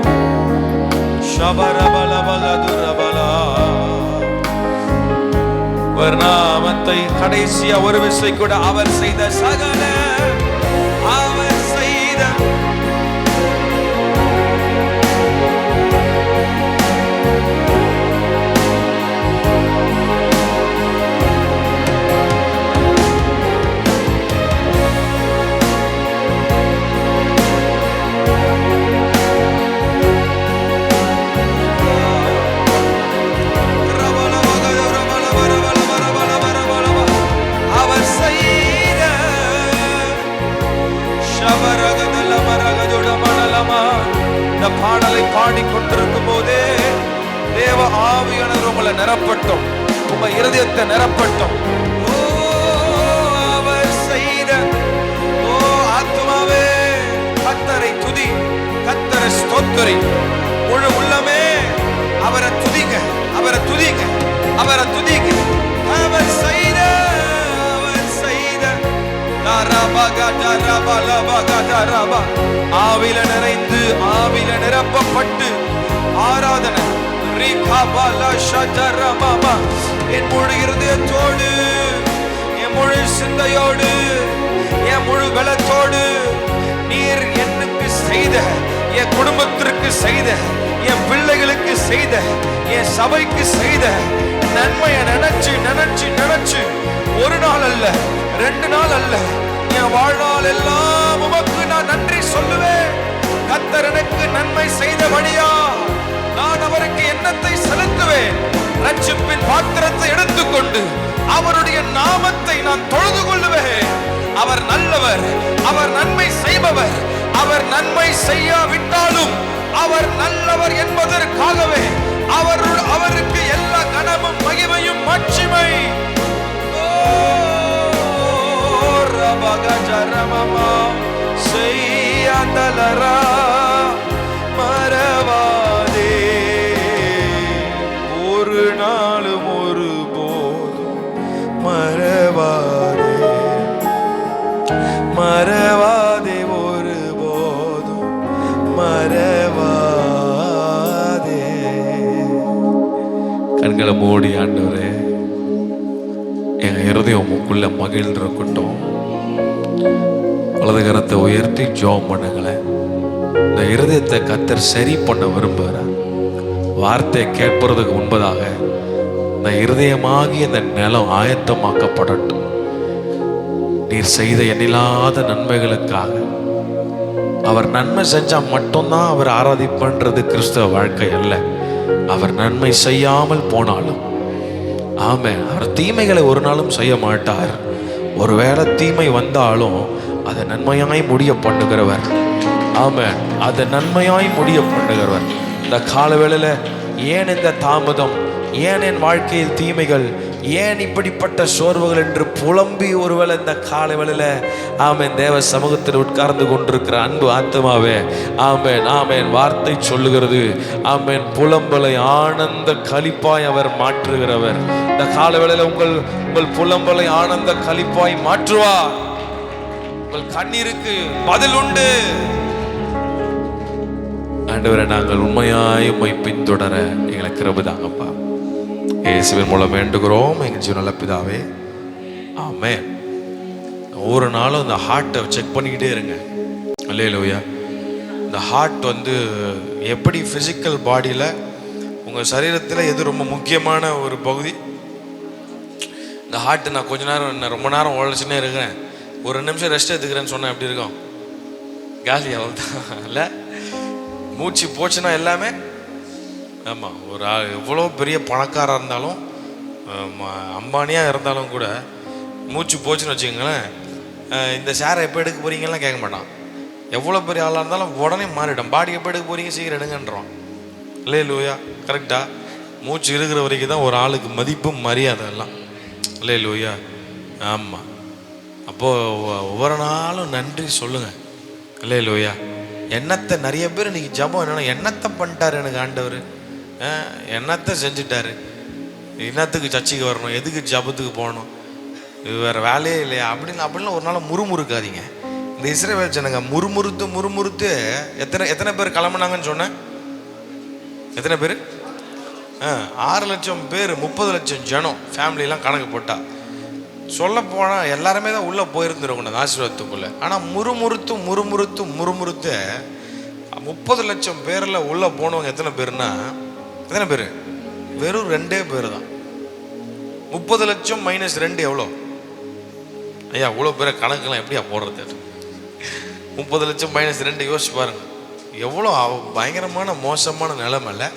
S1: நாமத்தை கடைசியா ஒரு விசை கூட அவர் செய்த சகல அவர் செய்த பாடலை பாடிக்கொண்டிருக்கும் போதே தேவ ஆவியானவர் உங்களை நிரப்பட்டும், உங்க இருதயத்தை நிரப்பட்டும். அவர் செய்த ஆத்துமாவே கர்த்தரை துதி, கர்த்தரை ஸ்தோத்திரி. முழு உள்ளமே அவரை துதிங்க, அவரை துதிங்க, அவரை துதிங்க. அவர் செய்த ஆவில நிறைந்து ஆவில நிரப்பப்பட்டு ஆராதனை என் முழு இருதயத்தோடு, என் முழு சிந்தையோடு, என் முழு பலத்தோடு நீர் எனக்கு செய்த, என் குடும்பத்திற்கு செய்த, என் பிள்ளைகளுக்கு செய்த, என் சபைக்கு செய்த நன்மையை நினைச்சு நினைச்சு நினைச்சு ஒரு நாள் அல்ல, 2 நாள் அல்ல, என் வாழ்நாள் எல்லாம் உமக்கு நான் நன்றி சொல்லுவேன். கர்த்தர் எனக்கு நன்மை செய்தபடியா நான் அவருக்கு எண்ணத்தை செலுத்துவேன். ரட்சிப்பின் பாத்திரத்தை எடுத்துக்கொண்டு அவருடைய நாமத்தை நான் தொழுது கொள்ளுவேன். அவர் நல்லவர், அவர் நன்மை செய்பவர். அவர் நன்மை செய்யாவிட்டாலும் அவர் நல்லவர் என்பதற்காகவே அவருக்கு எல்லா கனமும் மகிமையும் மாட்சிமை. மறவாதே ஒரு நாளும் ஒரு போதும், மறவாதே மறவாதே ஒரு போதும், மறவாதே. கண்களை மூடி ஆண்டவரே, என் இருதயம் உங்களுக்குள்ள மகிழ்ந்திருக்கட்டும். வலது கரத்தை உயர்த்தி ஜெபம் பண்ணுங்களேன். இந்த இருதயத்தை கர்த்தர் சரி பண்ண விரும்புகிறார். வார்த்தையை கேட்பதற்கு முன்பதாக இந்த இருதயமாகி இந்த நிலம் ஆயத்தமாக்கப்படட்டும். நீர் செய்த எண்ணில்லாத நன்மைகளுக்காக. அவர் நன்மை செஞ்சா மட்டும்தான் அவர் ஆராதிப்பன்றது கிறிஸ்தவ வாழ்க்கை அல்ல. அவர் நன்மை செய்யாமல் போனாலும் ஆமென், அவர் தீமைகளை ஒரு நாளும் செய்ய மாட்டார். ஒருவேளை தீமை வந்தாலும் அதை நன்மையாய் முடிய பண்ணுகிறவர். ஆமென், அதை நன்மையாய் முடிய பண்ணுகிறவர். இந்த காலவேளையில ஏன் இந்த தாமதம், ஏன் என் வாழ்க்கையில் தீமைகள், ஏன் இப்படிப்பட்ட சோர்வுகள் என்று புலம்பி ஒருவேளை இந்த காலவேளையில ஆமென் தேவ சமூகத்தில் உட்கார்ந்து கொண்டிருக்கிற அன்பு ஆத்மாவே, ஆமென் ஆமென், வார்த்தை சொல்லுகிறது ஆமென், புலம்பலை ஆனந்த களிப்பாய் அவர் மாற்றுகிறவர். இந்த காலவேளையில உங்கள் புலம்பலை ஆனந்த களிப்பாய் மாற்றுவார். உங்கள் கண்ணீருக்கு பதில் உண்டு. ஆண்டவரே, நாங்கள் உண்மையாய் உம்மை பின்தொடர எங்களை கிருபை தாங்கப்பா. இயேசுவின் மூலம் வேண்டுகிறோம் எங்கள் ஜீவனுள்ள பிதாவே, ஆமென். ஒவ்வொரு நாளும் இந்த ஹார்ட்டை செக் பண்ணிக்கிட்டே இருங்க. அல்லேலூயா. இந்த ஹார்ட் எப்படி ஃபிசிக்கல் பாடியில் உங்கள் சரீரத்தில் எது ரொம்ப முக்கியமான ஒரு பகுதி. இந்த ஹார்ட்டு நான் கொஞ்ச நேரம் ரொம்ப நேரம் உழைச்சுன்னே இருக்கிறேன், ஒரு 2 நிமிஷம் ரெஸ்ட் எடுத்துக்கிறேன்னு சொன்னேன், எப்படி இருக்கும்? காலி அவ்வளோதான் இல்லை? மூச்சு போச்சுன்னா எல்லாமே. ஆமாம், ஒரு எவ்வளோ பெரிய பணக்காராக இருந்தாலும் அம்பானியாக இருந்தாலும் கூட மூச்சு போச்சுன்னு வச்சுக்கோங்களேன், இந்த ஷேரை எப்போ எடுக்க போகிறீங்கலாம் கேட்க மாட்டான். எவ்வளோ பெரிய ஆளாக இருந்தாலும் உடனே மாறிடும். பாடி எப்போ எடுக்க போகிறீங்க, சீக்கிரம் எடுங்கன்றோம். அல்லேலூயா. கரெக்டாக மூச்சு இருக்கிற வரைக்கும் தான் ஒரு ஆளுக்கு மதிப்பும் மரியாதை எல்லாம். அல்லேலூயா. ஆமாம்.
S2: அப்போது ஒவ்வொரு நாளும் நன்றி சொல்லுங்கள். அல்லேலூயா. என்னத்தை நிறைய பேர் இன்றைக்கி ஜபம் என்னென்னா, என்னத்தை பண்ணிட்டார் எனக்கு ஆண்டவர், என்னத்தை செஞ்சுட்டாரு, என்னத்துக்கு சர்ச்சைக்கு வரணும், எதுக்கு ஜபத்துக்கு போகணும், இது வேறு வேலையே இல்லையா அப்படின்னு ஒரு நாள் முறுமுறுக்காதீங்க. இந்த இஸ்ரவேல் ஜனங்க முறுமுறுத்து எத்தனை பேர் கிளம்புனாங்கன்னு சொன்னேன்? எத்தனை பேர்? 6 லட்சம் பேர், 30 லட்சம் ஜனம் ஃபேமிலியெலாம் கணக்கு போட்டா சொல்ல போனால் எல்லாருமே தான் உள்ளே போயிருந்துருக்கணும் அந்த ஆசீர்வாதத்துக்குள்ளே. ஆனால் முறுமுறுத்து 30 லட்சம் பேரில் உள்ளே போனவங்க எத்தனை பேர்னா, எத்தனை பேர்? வெறும் 2 பேர் தான். 30 லட்சம் மைனஸ் 2 எவ்வளோ ஐயா? இவ்வளோ பேரை கணக்கெல்லாம் எப்படியா போடுறது? 30 லட்சம் மைனஸ் 2 யோசிச்சு பாருங்க, எவ்வளோ பயங்கரமான மோசமான நிலைமையில்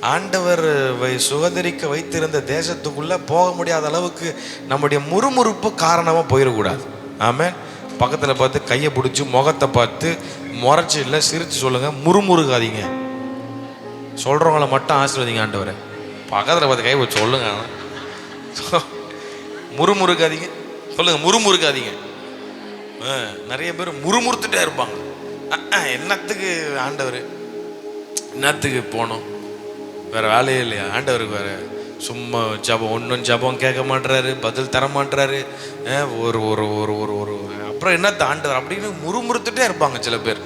S2: ஆண்டவர் சுகந்தரிக்க வைத்திருந்த தேசத்துக்குள்ளே போக முடியாத அளவுக்கு நம்முடைய முறுமுறுப்பு காரணமாக போயிடக்கூடாது. ஆமாம். பக்கத்தில் பார்த்து கையை பிடிச்சி முகத்தை பார்த்து முறைச்சி இல்லை சிரித்து சொல்லுங்கள், முறுமுறுக்காதீங்க. சொல்கிறவங்கள மட்டும் ஆசீர்வதிங்க ஆண்டவரை. பக்கத்தில் பார்த்து கை வச்சு சொல்லுங்க, முறுமுறுக்காதீங்க. சொல்லுங்கள், முறுமுறுக்காதீங்க. நிறைய பேர் முறுமுறுத்துட்டே இருப்பாங்க. என்னத்துக்கு ஆண்டவர், என்னத்துக்கு போனோம், வேறு வேலையே இல்லையா ஆண்டவருக்கு? வேறு சும்மா ஜபம், ஒன்றும் ஜபம் கேட்க மாட்டுறாரு, பதில் தர மாட்டுறாரு, ஒரு ஒரு ஒரு ஒரு ஒரு அப்புறம் என்னத்த ஆண்டவர் அப்படின்னு முறுமுறுத்துட்டே இருப்பாங்க சில பேர்.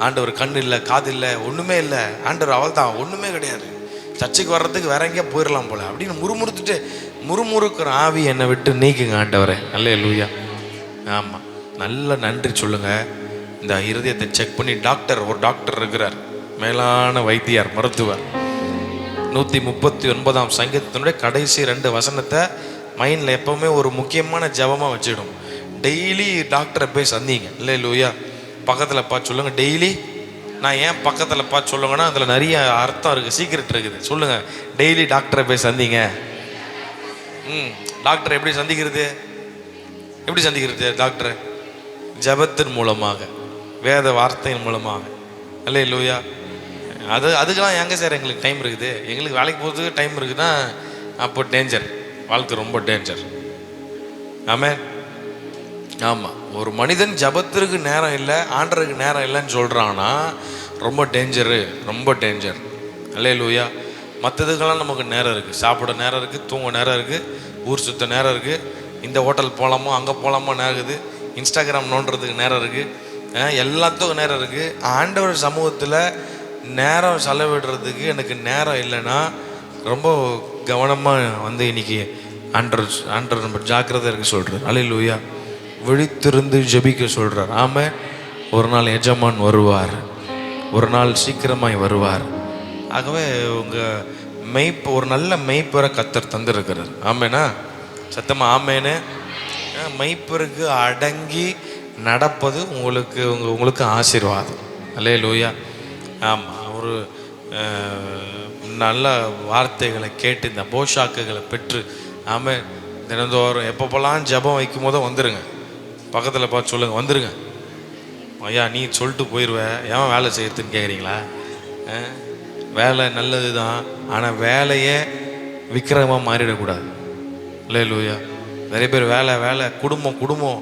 S2: ஆண்டவர் கண் இல்லை, காது இல்லை, ஒன்றுமே இல்லை, ஆண்டவர் அவள் தான், ஒன்றுமே கிடையாது, சர்ச்சைக்கு வர்றதுக்கு வேற எங்கேயா போயிடலாம் போல அப்படின்னு முறுமுறுக்கிற ஆவி என்னை விட்டு நீக்குங்க ஆண்டவரே. அல்லேலூயா. ஆமாம், நல்ல நன்றி சொல்லுங்கள். இந்த இருதயத்தை செக் பண்ணி ஒரு டாக்டர் இருக்கிறார், மேலான வைத்தியர், மருத்துவர். 139ஆம் சங்கீதத்தினுடைய கடைசி 2 வசனத்தை மைண்டில் எப்போவுமே ஒரு முக்கியமான ஜபமாக வச்சிடும். டெய்லி டாக்டரை போய் சந்திங்க. அல்லேலூயா. பக்கத்தில் பார்த்து சொல்லுங்கள். டெய்லி நான் ஏன் பக்கத்தில் பார்த்து சொல்லுங்கன்னா அதில் நிறைய அர்த்தம் இருக்குது, சீக்ரெட் இருக்குது. சொல்லுங்கள், டெய்லி டாக்டரை போய் சந்திங்க. டாக்டரை எப்படி சந்திக்கிறது? டாக்டரை ஜபத்தின் மூலமாக, வேத வார்த்தையின் மூலமாக. அல்லேலூயா. அதுக்கெல்லாம் எங்கே சார் எங்களுக்கு டைம் இருக்குது? எங்களுக்கு வேலைக்கு போகிறதுக்கு டைம் இருக்குதுன்னா அப்போ டேஞ்சர், வாழ்க்கை ரொம்ப டேஞ்சர். ஆமாம். ஆமாம், ஒரு மனிதன் ஜபத்திற்கு நேரம் இல்லை, ஆண்டருக்கு நேரம் இல்லைன்னு சொல்கிறான்னா ரொம்ப டேஞ்சர். அல்லேலூயா. மற்றதுக்கெல்லாம் நமக்கு நேரம் இருக்குது, சாப்பிட நேரம் இருக்குது, தூங்க நேரம் இருக்குது, ஊர் சுற்ற நேரம் இருக்குது, இந்த ஹோட்டல் போகலாமோ அங்கே போகலாமோ நேரம் இருக்குது, இன்ஸ்டாகிராம் நோண்டுறதுக்கு நேரம் இருக்குது, எல்லாத்துக்கும் நேரம் இருக்குது. ஆண்டவர் சமூகத்தில் நேரம் செலவிடுறதுக்கு எனக்கு நேரம் இல்லைன்னா ரொம்ப கவனமாக இன்றைக்கி ஆண்டவர் நம்ம ஜாக்கிரதை இருக்க சொல்கிறார். அல்லேலூயா. விழித்திருந்து ஜெபிக்க சொல்கிறார். ஆமாம். ஒரு நாள் எஜமான் வருவார், ஒரு நாள் சீக்கிரமாய் வருவார். ஆகவே உங்கள் ஒரு நல்ல மெய்ப்பரை கர்த்தர் தந்திருக்கிறார். ஆமேனா? சத்தமாக ஆமேனு. மெய்ப்பருக்கு அடங்கி நடப்பது உங்களுக்கு ஆசீர்வாதம். அல்லேலூயா. ஆமாம். ஒரு நல்ல வார்த்தைகளை கேட்டு இந்த போஷாக்குகளை பெற்று ஆமாம் தினந்தோறும் எப்பப்போலாம் ஜபம் வைக்கும் போதும் வந்துடுங்க. பக்கத்தில் பார்த்து சொல்லுங்கள், வந்துடுங்க. ஐயா நீ சொல்லிட்டு போயிடுவேன், ஏன் வேலை செய்யறதுன்னு கேட்குறீங்களா? வேலை நல்லது தான், ஆனால் வேலையே விக்கிரமாக மாறிடக்கூடாது. அல்லேலூயா. நிறைய பேர் வேலை குடும்பம்,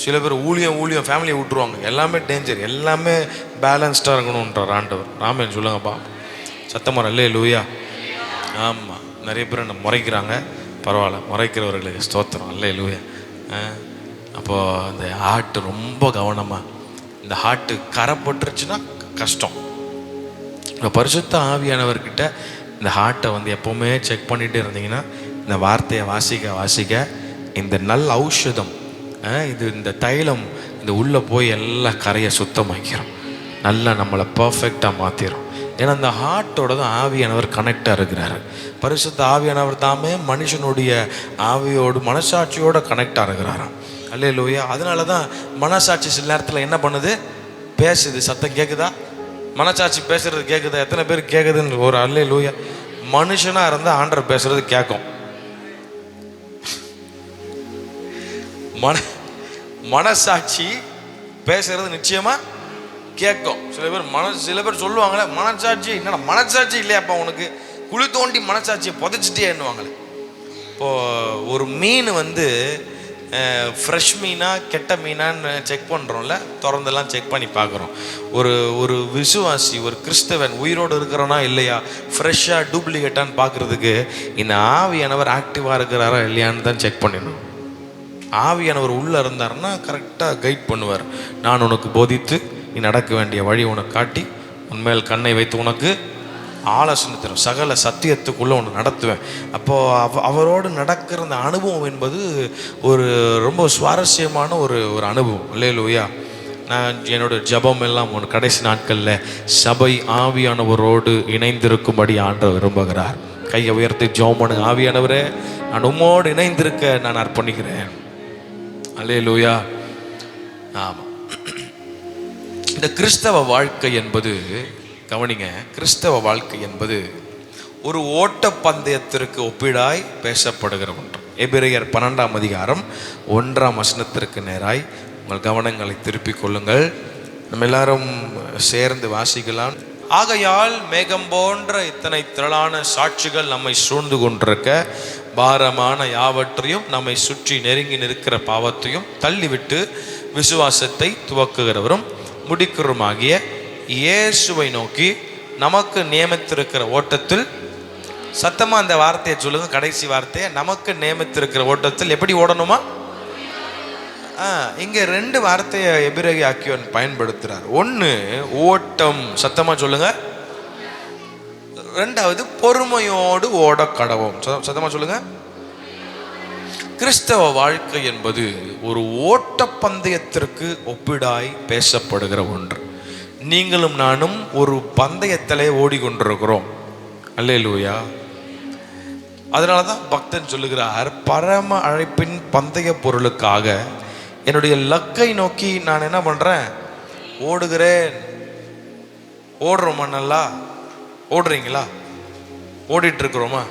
S2: சில பேர் ஊழியம் ஃபேமிலியை விட்டுருவாங்க. எல்லாமே டேஞ்சர், எல்லாமே பேலன்ஸ்டாக இருக்கணுன்றார் ஆண்டவர். ஆமேன்னு சொல்லுங்கப்பா சத்தமாக. அல்லேலூயா. ஆமாம். நிறைய பேர் என்ன முறைக்கிறாங்க, பரவாயில்ல, முறைக்கிறவர்களுக்கு ஸ்தோத்திரம். அல்லேலூயா. அப்போது அந்த ஹார்ட்டு ரொம்ப கவனமாக, இந்த ஹார்ட்டு கரைப்பட்டுருச்சுன்னா கஷ்டம். இப்போ பரிசுத்த ஆவியானவர்கிட்ட இந்த ஹார்ட்டை எப்போவுமே செக் பண்ணிகிட்டே இருந்தீங்கன்னா இந்த வார்த்தையை வாசிக்க இந்த நல்ல ஔஷதம், இந்த தைலம் இந்த உள்ளே போய் எல்லாம் கரையை சுத்தமாக்கிறோம், நல்லா நம்மளை பர்ஃபெக்டாக மாற்றிடும். ஏன்னா இந்த ஹார்ட்டோட தான் ஆவியானவர் கனெக்டாக இருக்கிறாரு. பரிசுத்த ஆவியானவர் தாமே மனுஷனுடைய ஆவியோடு மனசாட்சியோடு கனெக்டாக இருக்கிறாராம். அல்லேலூயா. அதனால தான் மனசாட்சி சில நேரத்தில் என்ன பண்ணுது, பேசுது. சத்தம் கேட்குதா? மனசாட்சி பேசுறது கேட்குதா? எத்தனை பேர் கேட்குதுன்னு ஒரு அல்லேலூயா. மனுஷனாக இருந்தால் ஆண்டவர் பேசுறது கேட்கும். மனசாட்சி பேசுறது நிச்சயமா கேட்கும். சில பேர் சொல்லுவாங்களே, மனசாட்சி என்னடா மனசாட்சி இல்லையாப்பா உனக்கு, குழி தோண்டி மனசாட்சியை புதைச்சிட்டே எண்ணுவாங்களே. இப்போது ஒரு மீன் ஃப்ரெஷ் மீனா கெட்ட மீனான்னு செக் பண்ணுறோம்ல, திறந்தெல்லாம் செக் பண்ணி பார்க்குறோம். ஒரு விசுவாசி, ஒரு கிறிஸ்தவன் உயிரோடு இருக்கிறோன்னா இல்லையா, ஃப்ரெஷ்ஷாக டூப்ளிகேட்டான்னு பார்க்குறதுக்கு இந்த ஆவியானவர் ஆக்டிவாக இருக்கிறாரா இல்லையான்னு தான் செக் பண்ணிடணும். ஆவியானவர் உள்ளே இருந்தாருன்னா கரெக்டாக கைட் பண்ணுவார். நான் உனக்கு போதித்து நீ நடக்க வேண்டிய வழி உனக்கு காட்டி உன்மேல் கண்ணை வைத்து உனக்கு ஆலோசனை தரும், சகல சத்தியத்துக்குள்ளே ஒன்று நடத்துவேன். அப்போது அவரோடு நடக்கிற அந்த அனுபவம் என்பது ஒரு ரொம்ப சுவாரஸ்யமான ஒரு அனுபவம். அல்லேலூயா. நான் என்னோட ஜபம் எல்லாம் ஒன்று கடைசி நாட்களில் சபை ஆவியானவரோடு இணைந்திருக்கும்படி ஆண்டவர் விரும்புகிறார். கையை உயர்த்தி ஜெபம் பண்ணுங்க. ஆவியானவரே, நான் உம்மோடு இணைந்திருக்க நான் அர்ப்பணிக்கிறேன். அல்லேலூயா. ஆமாம். இந்த கிறிஸ்தவ வாழ்க்கை என்பது, கவனிங்க, கிறிஸ்தவ வாழ்க்கை என்பது ஒரு ஓட்டப்பந்தயத்திற்கு ஒப்பிடாய் பேசப்படுகிற ஒன்று. எபிரேயர் 12ஆம் அதிகாரம் 1ஆம் வசனத்திற்கு நேராய் உங்கள் கவனங்களை திருப்பிக் கொள்ளுங்கள். நம்ம எல்லாரும் சேர்ந்து வாசிக்கலாம். ஆகையால் மேகம் போன்ற இத்தனை திரளான சாட்சிகள் நம்மை சூழ்ந்து கொண்டிருக்க, பாரமான யாவற்றையும் நம்மை சுற்றி நெருங்கி நிற்கிற பாவத்தையும் தள்ளிவிட்டு விசுவாசத்தை துவக்குகிறவரும் முடிக்கிறோமாகிய இயேசுவை நோக்கி நமக்கு நியமித்திருக்கிற ஓட்டத்தில், சத்தமா அந்த வார்த்தையை சொல்லுங்க, கடைசி வார்த்தையை, நமக்கு நியமித்திருக்கிற ஓட்டத்தில் எப்படி ஓடணுமா? இங்க 2 வார்த்தையை எபிரேய ஆக்கியோன் பயன்படுத்துறார். ஒன்று ஓட்டம், சத்தமா சொல்லுங்க. 2வது பொறுமையோடு ஓட கடவோம், சத்தமா சொல்லுங்க. கிறிஸ்தவ வாழ்க்கை என்பது ஒரு ஓட்ட பந்தயத்திற்கு ஒப்பிடாய் பேசப்படுகிற ஒன்று. நீங்களும் நானும் ஒரு பந்தயத்திலே ஓடிக்கொண்டிருக்கிறோம். அல்லேலூயா. அதனால தான் பக்தன் சொல்லுகிறார், பரம அழைப்பின் பந்தய பொருளுக்காக என்னுடைய லக்கை நோக்கி நான் என்ன பண்ணுறேன்? ஓடுகிறேன். ஓடுறோமா? நல்லா ஓடுறீங்களா? ஓடிட்டு இருக்கிறோமா?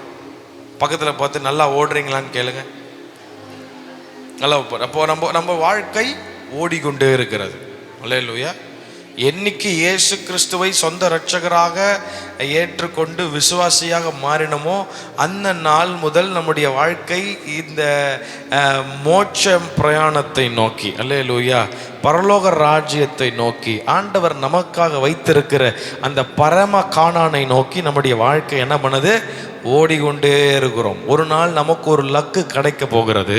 S2: பக்கத்தில் பார்த்து நல்லா ஓடுறீங்களான்னு கேளுங்க. நல்லா. அப்போ நம்ம வாழ்க்கை ஓடிக்கொண்டே இருக்கிறது. அல்லேலூயா. என்னைக்கு இயேசு கிறிஸ்துவை சொந்த இரட்சகராக ஏற்றுக்கொண்டு விசுவாசியாக மாறினமோ அந்த நாள் முதல் நம்முடைய வாழ்க்கை இந்த மோட்ச பிரயாணத்தை நோக்கி, அல்லேலூயா, பரலோக ராஜ்யத்தை நோக்கி, ஆண்டவர் நமக்காக வைத்திருக்கிற அந்த பரம கானானை நோக்கி நம்முடைய வாழ்க்கை என்ன பண்ணுது? ஓடிக்கொண்டே இருக்கிறோம். ஒரு நாள் நமக்கு ஒரு லக்கு கிடைக்க போகிறது.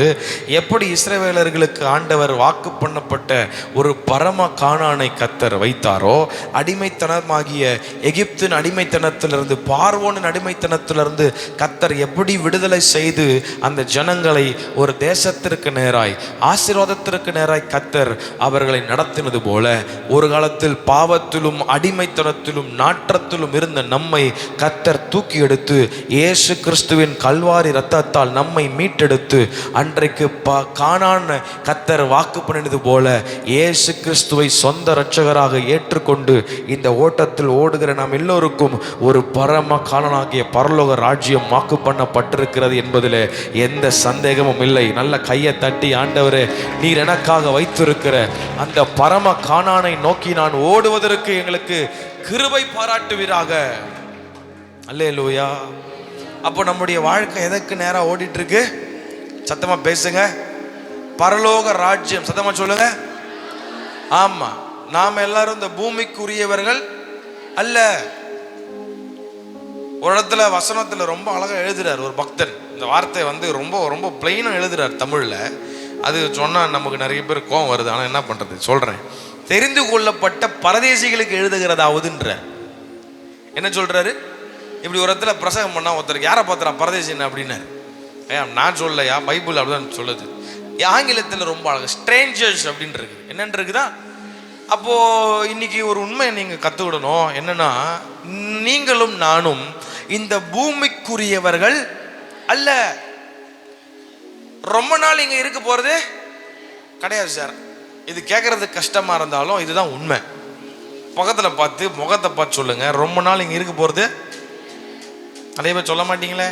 S2: எப்படி இஸ்ரவேலர்களுக்கு ஆண்டவர் வாக்கு பண்ணப்பட்ட ஒரு பரம கானானை கர்த்தர் வைத்தாரோ, அடிமைத்தனமாகிய எகிப்தின் அடிமைத்தனத்திலிருந்து, பார்வோனின் அடிமைத்தனத்திலிருந்து கர்த்தர் எப்படி விடுதலை செய்து அந்த ஜனங்களை ஒரு தேசத்திற்கு நேராய், ஆசீர்வாதத்திற்கு நேராய் கர்த்தர் அவர்களை நடத்தினது போல, ஒரு காலத்தில் பாவத்திலும் அடிமைத்தனத்திலும் நாற்றத்திலும் இருந்த நம்மை கர்த்தர் தூக்கி எடுத்து இயேசு கிறிஸ்துவின் கல்வாரி இரத்தத்தால் நம்மை மீட்டெடுத்து அன்றைக்கு கானான் கர்த்தர் வாக்கு பண்ணினது போல இயேசு கிறிஸ்துவை சொந்த இரட்சகராக ஏற்றுக்கொண்டு இந்த ஓட்டத்தில் ஓடுகிற நாம் எல்லோருக்கும் ஒரு பரம கானானாகிய பரலோக ராஜ்யம் வாக்கு பண்ணப்பட்டிருக்கிறது என்பதில் எந்த சந்தேகமும் இல்லை. நல்ல கையை தட்டி, ஆண்டவரே, நீர் எனக்காக வைத்திருக்கிற அந்த பரம கானானை நோக்கி நான் ஓடுவதற்கு எங்களுக்கு கிருபை பாராட்டுவீராக. அல்லேலூயா. அப்போ நம்முடைய வாழ்க்கை எதற்கு நேராக ஓடிட்டு இருக்கு? சத்தமா பேசுங்க. பரலோக ராஜ்யம், சத்தமா சொல்லுங்க. ஆமா, நாம் எல்லாரும் இந்த பூமிக்குரியவர்கள் அல்ல. ஒரு இடத்துல வசனத்துல ரொம்ப அழகா எழுதுறார் ஒரு பக்தன். இந்த வார்த்தை ரொம்ப ரொம்ப பிளைனா எழுதுறார் தமிழ்ல. அது சொன்னா நமக்கு நிறைய பேர் கோவம் வருது. ஆனா என்ன பண்றது, சொல்றேன். தெரிந்து கொள்ளப்பட்ட பரதேசிகளுக்கு எழுதுகிறதாவதுன்ற என்ன சொல்றாரு? இப்படி ஒரு இடத்துல பிரசங்கம் பண்ணா ஒருத்தருக்கு, யாரை பார்த்துறா பரதேசின்னு அப்படின்னாரு. நான் சொல்லலையா, பைபிள் அப்படிதான் சொல்லுது. ஆங்கிலத்தில் ரொம்ப அழகு ஸ்ட்ரேஞ்சர்ஸ் அப்படின்னு இருக்கு. என்னன்னு இருக்குதா? அப்போ இன்னைக்கு ஒரு உண்மை நீங்க கத்துக்கிடணும். என்னன்னா, நீங்களும் நானும் இந்த பூமிக்குரியவர்கள் அல்ல. ரொம்ப நாள் இங்க இருக்க போறது கிடையாது சார். இது கேட்கறது கஷ்டமா இருந்தாலும் இதுதான் உண்மை. பக்கத்துல பார்த்து முகத்தை பார்த்து சொல்லுங்க, ரொம்ப நாள் இங்க இருக்க போறது. அதே மாதிரி சொல்ல மாட்டீங்களே,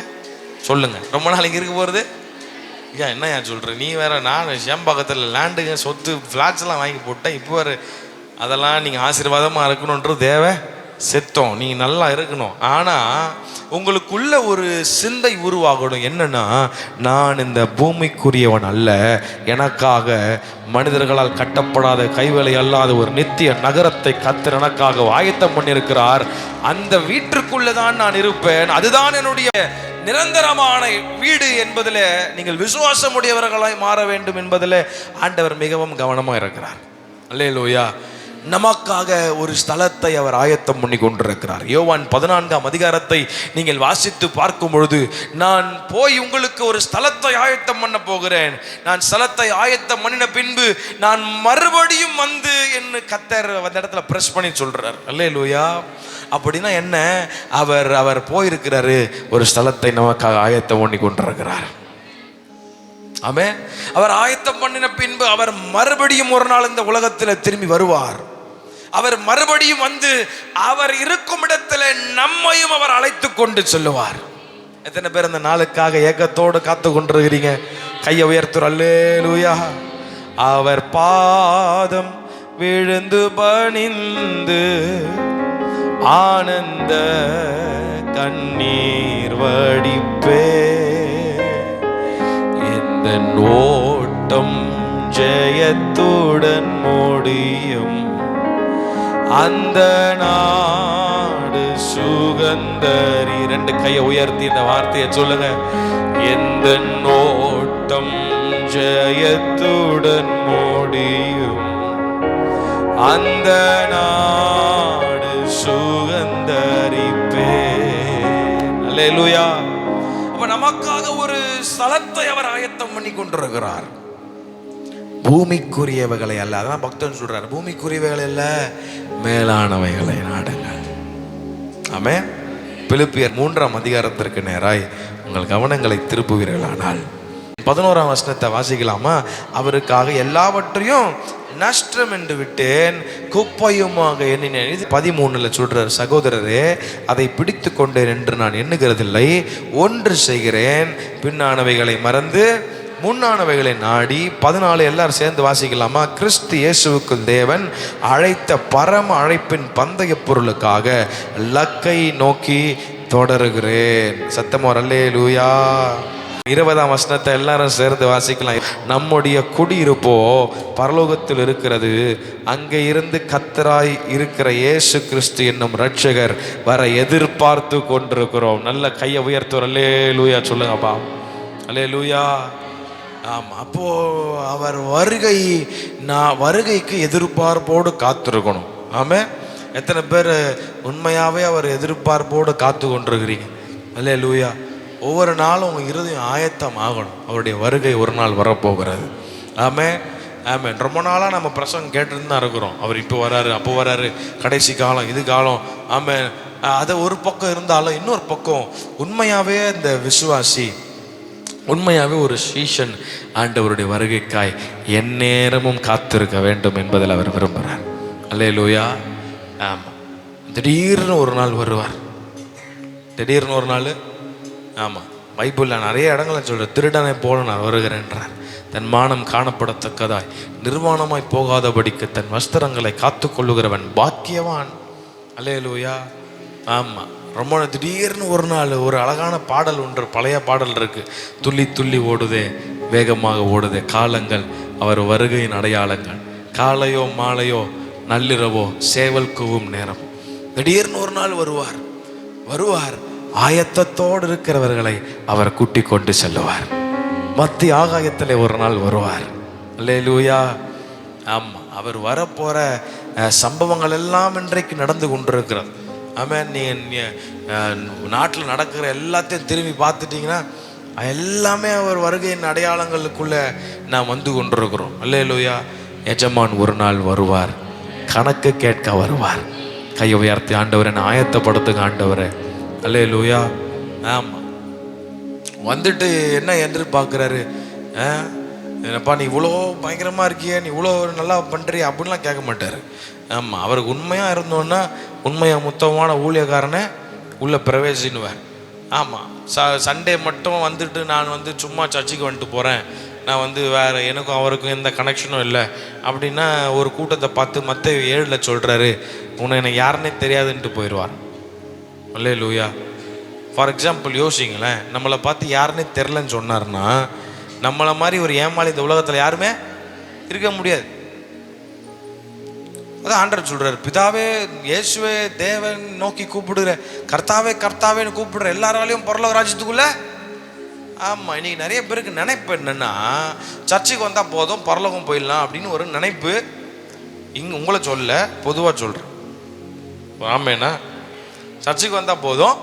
S2: சொல்லுங்க, ரொம்ப நாள் இங்க இருக்க போறது. ஏன் என்ன ஏன் சொல்ற நீ வேற? நான் சேம்பாக்கத்தில் லேண்டுங்க, சொத்து, ஃப்ளாட்ஸ் எல்லாம் வாங்கி போட்டேன். இப்போ வேறு அதெல்லாம் நீங்கள் ஆசீர்வாதமாக இருக்கணுன்றது தேவை செத்தோம், நீ நல்லா இருக்கணும். ஆனால் உங்களுக்குள்ள ஒரு சிந்தை உருவாகணும். என்னன்னா, நான் இந்த பூமிக்குரியவன் அல்ல, எனக்காக மனிதர்களால் கட்டப்படாத கைவேலை அல்லாத ஒரு நித்திய நகரத்தை கர்த்தர் எனக்காக ஆயத்தம் பண்ணியிருக்கிறார். அந்த வீட்டிற்குள்ளே தான் நான் இருப்பேன், அதுதான் என்னுடைய நிரந்தரமான வீடு என்பதில் நீங்கள் விசுவாசமுடையவர்களாய் மாற வேண்டும் என்பதில் ஆண்டவர் மிகவும் கவனமாக இருக்கிறார். அல்லேலூயா. நமக்காக ஒரு ஸ்தலத்தை அவர் ஆயத்தம் பண்ணி கொண்டிருக்கிறார். யோவான் 14ஆம் அதிகாரத்தை நீங்கள் வாசித்து பார்க்கும் பொழுது, நான் போய் உங்களுக்கு ஒரு ஸ்தலத்தை ஆயத்தம் பண்ண போகிறேன், நான் ஸ்தலத்தை ஆயத்தம் பண்ணின பின்பு நான் மறுபடியும் வந்து என்று கர்த்தர் அந்த இடத்துல பிரஸ் பண்ணி சொல்றார். அல்லேலூயா. அப்படின்னா என்ன? அவர் போயிருக்கிறாரு, ஒரு ஸ்தலத்தை நமக்காக ஆயத்தம் பண்ணி கொண்டிருக்கிறார். ஆமென். அவர் ஆயத்தம் பண்ணின பின்பு அவர் மறுபடியும் ஒரு நாள் இந்த உலகத்தில் திரும்பி வருவார். அவர் மறுபடியும் வந்து அவர் இருக்கும் இடத்துல நம்மையும் அவர் அழைத்து கொண்டு செல்லுவார். எத்தனை பேர் அந்த நாளுக்காக ஏக்கத்தோடு காத்து கொண்டிருக்கிறீங்க? கையை உயர்த்துற. அல்லேலூயா. அவர் பாதம் விழுந்து பணிந்து ஆனந்த கண்ணீர் வடிப்பே, இந்த ஓட்டம் ஜெயத்துடன் முடியும், அந்த நாடு சுகந்தரி. 2 கையை உயர்த்தி இந்த வார்த்தையை சொல்லுங்க. எந்த ஓட்டம் ஜெயத்துடன் முடியும், அந்த நாடு சுகந்தரிப்பே. அல்லேலூயா. அப்ப நமக்காக ஒரு ஸ்தலத்தை அவர் ஆயத்தம் பண்ணி கொண்டிருக்கிறார். பூமிக்குரியவைகளை அல்ல. அதான் பக்தன் சொல்றார், பூமிக்குரியவைகளை அல்ல, மேலானவைகளை நாடுங்கள். ஆமென். பிலிப்பியர் 3ஆம் அதிகாரத்திற்கு நேராய் உங்கள் கவனங்களை திருப்புவீர்களானால் 11ஆம் வசனத்தை வாசிக்கலாமா? அவருக்காக எல்லாவற்றையும் நஷ்டம் என்று விட்டேன், குப்பையுமாக எண்ணினேன். இது 13ல் சொல்றார், சகோதரரே அதை பிடித்து கொண்டேன் என்று நான் எண்ணுகிறதில்லை, ஒன்று செய்கிறேன், பின்னானவைகளை மறந்து முன்னானவைகளை நாடி. 14 எல்லாரும் சேர்ந்து வாசிக்கலாமா? கிறிஸ்து இயேசுவுக்குள் தேவன் அழைத்த பரம அழைப்பின் பந்தய பொருளுக்காக லக்கை நோக்கி தொடருகிறேன். சத்தமோ அல்லேலூயா. 20ஆம் வசனத்தை எல்லாரும் சேர்ந்து வாசிக்கலாம். நம்முடைய குடியிருப்போ பரலோகத்தில் இருக்கிறது, அங்கே இருந்து கர்த்தராய் இருக்கிற இயேசு கிறிஸ்து என்னும் ரட்சகர் வர எதிர்பார்த்து கொண்டிருக்கிறோம். நல்ல கையை உயர்த்துவோம். அல்லேலூயா சொல்லுங்கப்பா. அல்லேலூயா. ஆமாம். அப்போ அவர் வருகைக்கு எதிர்பார்ப்போடு காத்திருக்கணும். ஆமாம். எத்தனை பேர் உண்மையாகவே அவர் எதிர்பார்ப்போடு காத்து கொண்டிருக்கிறீங்க? அல்லேலூயா. ஒவ்வொரு நாளும் உங்கள் இருதயம் ஆயத்தம் ஆகணும். அவருடைய வருகை ஒரு நாள் வரப்போகிறது. ஆமென். ஆமென். ரொம்ப நாளாக நம்ம பிரசங்கம் கேட்டுருந்து தான் இருக்கிறோம். அவர் இப்போ வராரு, அப்போ வராரு, கடைசி காலம், இது காலம். ஆமென். அது ஒரு பக்கம் இருந்தாலும் இன்னொரு பக்கம் உண்மையாகவே இந்த விசுவாசி, உண்மையாகவே ஒரு சீஷன் ஆண்டவருடைய வருகைக்காய் எந்நேரமும் காத்திருக்க வேண்டும் என்பதில் அவர் விரும்புகிறார். அல்லேலூயா. ஆமாம். திடீர்னு ஒரு நாள் வருவார். திடீர்னு ஒரு நாள். ஆமாம். பைபிளில் நிறைய இடங்களை சொல்கிற, திருடனை போல நான் வருகிறேன்றார். தன் மானம் காணப்படத்தக்கதாய் நிர்வாணமாய் போகாதபடிக்கு தன் வஸ்திரங்களை காத்து கொள்ளுகிறவன் பாக்கியவான். அல்லேலூயா. ஆமாம். ரொம்ப திடீர்னு ஒரு நாள் ஒரு அழகான பாடல் ஒன்று, பழைய பாடல் இருக்கு. துள்ளி துள்ளி ஓடுதே, வேகமாக ஓடுதே காலங்கள், அவர் வருகையின் அடையாளங்கள். காலையோ மாலையோ நள்ளிரவோ சேவல் கூவும் நேரம். திடீர்னு ஒரு நாள் வருவார். ஆயத்தத்தோடு இருக்கிறவர்களை அவர் கூட்டி கொண்டு செல்லுவார். மத்திய ஆகாயத்தில் ஒரு நாள் வருவார். அல்லேலூயா. ஆமாம். அவர் வரப்போகிற சம்பவங்கள் எல்லாம் இன்றைக்கு நடந்து கொண்டிருக்கிறது. ஆமாம். நீங்கள் நாட்டில் நடக்கிற எல்லாத்தையும் திரும்பி பார்த்துட்டிங்கன்னா எல்லாமே அவர் வருகையின் அடையாளங்களுக்குள்ளே நாம் வந்து கொண்டிருக்கிறோம். அல்லேலூயா. எஜமான் ஒரு நாள் வருவார், கணக்கு கேட்க வருவார். கையை உயர்த்தி, ஆண்டவரை நான் ஆயத்தப்படுத்துங்க ஆண்டவரை. அல்லேலூயா. ஆமாம். வந்துட்டு என்ன எதிர்பார்க்குறாரு? என்னப்பா நீ இவ்வளோ பயங்கரமாக இருக்கிய, நீ இவ்வளோ நல்லா பண்ணுறிய அப்படின்லாம் கேட்க மாட்டார். ஆமாம். அவருக்கு உண்மையாக இருந்தோன்னா உண்மையாக முத்தமான ஊழியக்காரனை உள்ளே பிரவேசினுவார். ஆமாம். சண்டே மட்டும் வந்துட்டு நான் வந்து சும்மா சர்ச்சுக்கு வந்துட்டு போகிறேன் நான் வந்து வேறு எனக்கும் அவருக்கும் எந்த கனெக்ஷனும் இல்லை அப்படின்னா ஒரு கூட்டத்தை பார்த்து மற்ற 7 சொல்கிறாரு, உன்னை எனக்கு யாருன்னே தெரியாதுன்ட்டு போயிடுவார். அல்லேலூயா. ஃபார் எக்ஸாம்பிள் யோசிங்களேன், நம்மளை பார்த்து யாருன்னே தெரிலன்னு சொன்னார்னா நம்மளை மாதிரி ஒரு ஏமாளி இந்த உலகத்தில் யாருமே இருக்க முடியாது. அதான் ஆண்டவர் சொல்றாரு, பிதாவே இயேசுவே தேவன் நோக்கி கூப்பிடுற, கர்த்தாவே கர்த்தாவேன்னு கூப்பிடுற எல்லாராலையும் பரலோக ராஜ்யத்துக்குள்ள. ஆமாம், இன்னைக்கு நிறைய பேருக்கு நினைப்பு என்னன்னா, சர்ச்சுக்கு வந்தால் போதும் பரலோகம் போயிடலாம் அப்படின்னு ஒரு நினைப்பு. உங்களை சொல்ல பொதுவாக சொல்கிறேன். ஆமேனா, சர்ச்சுக்கு வந்தால் போதும்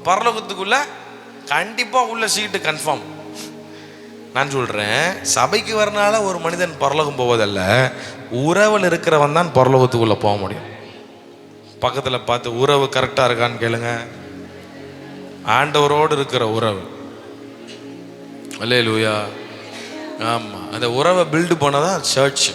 S2: பரலோகத்துக்குள்ள கண்டிப்பாக உள்ள சீட்டு கன்ஃபார்ம். நான் சொல்கிறேன், சபைக்கு வரனால ஒரு மனிதன் பரலோகம் போவதல்ல, உறவில் இருக்கிறவன் தான் பரலோகத்துக்குள்ளே போக முடியும். பக்கத்தில் பார்த்து உறவு கரெக்டாக இருக்கான்னு கேளுங்க. ஆண்டவரோடு இருக்கிற உறவு. அல்லேலூயா. ஆமாம், அந்த உறவை பில்டு பண்ணதான் சர்ச்.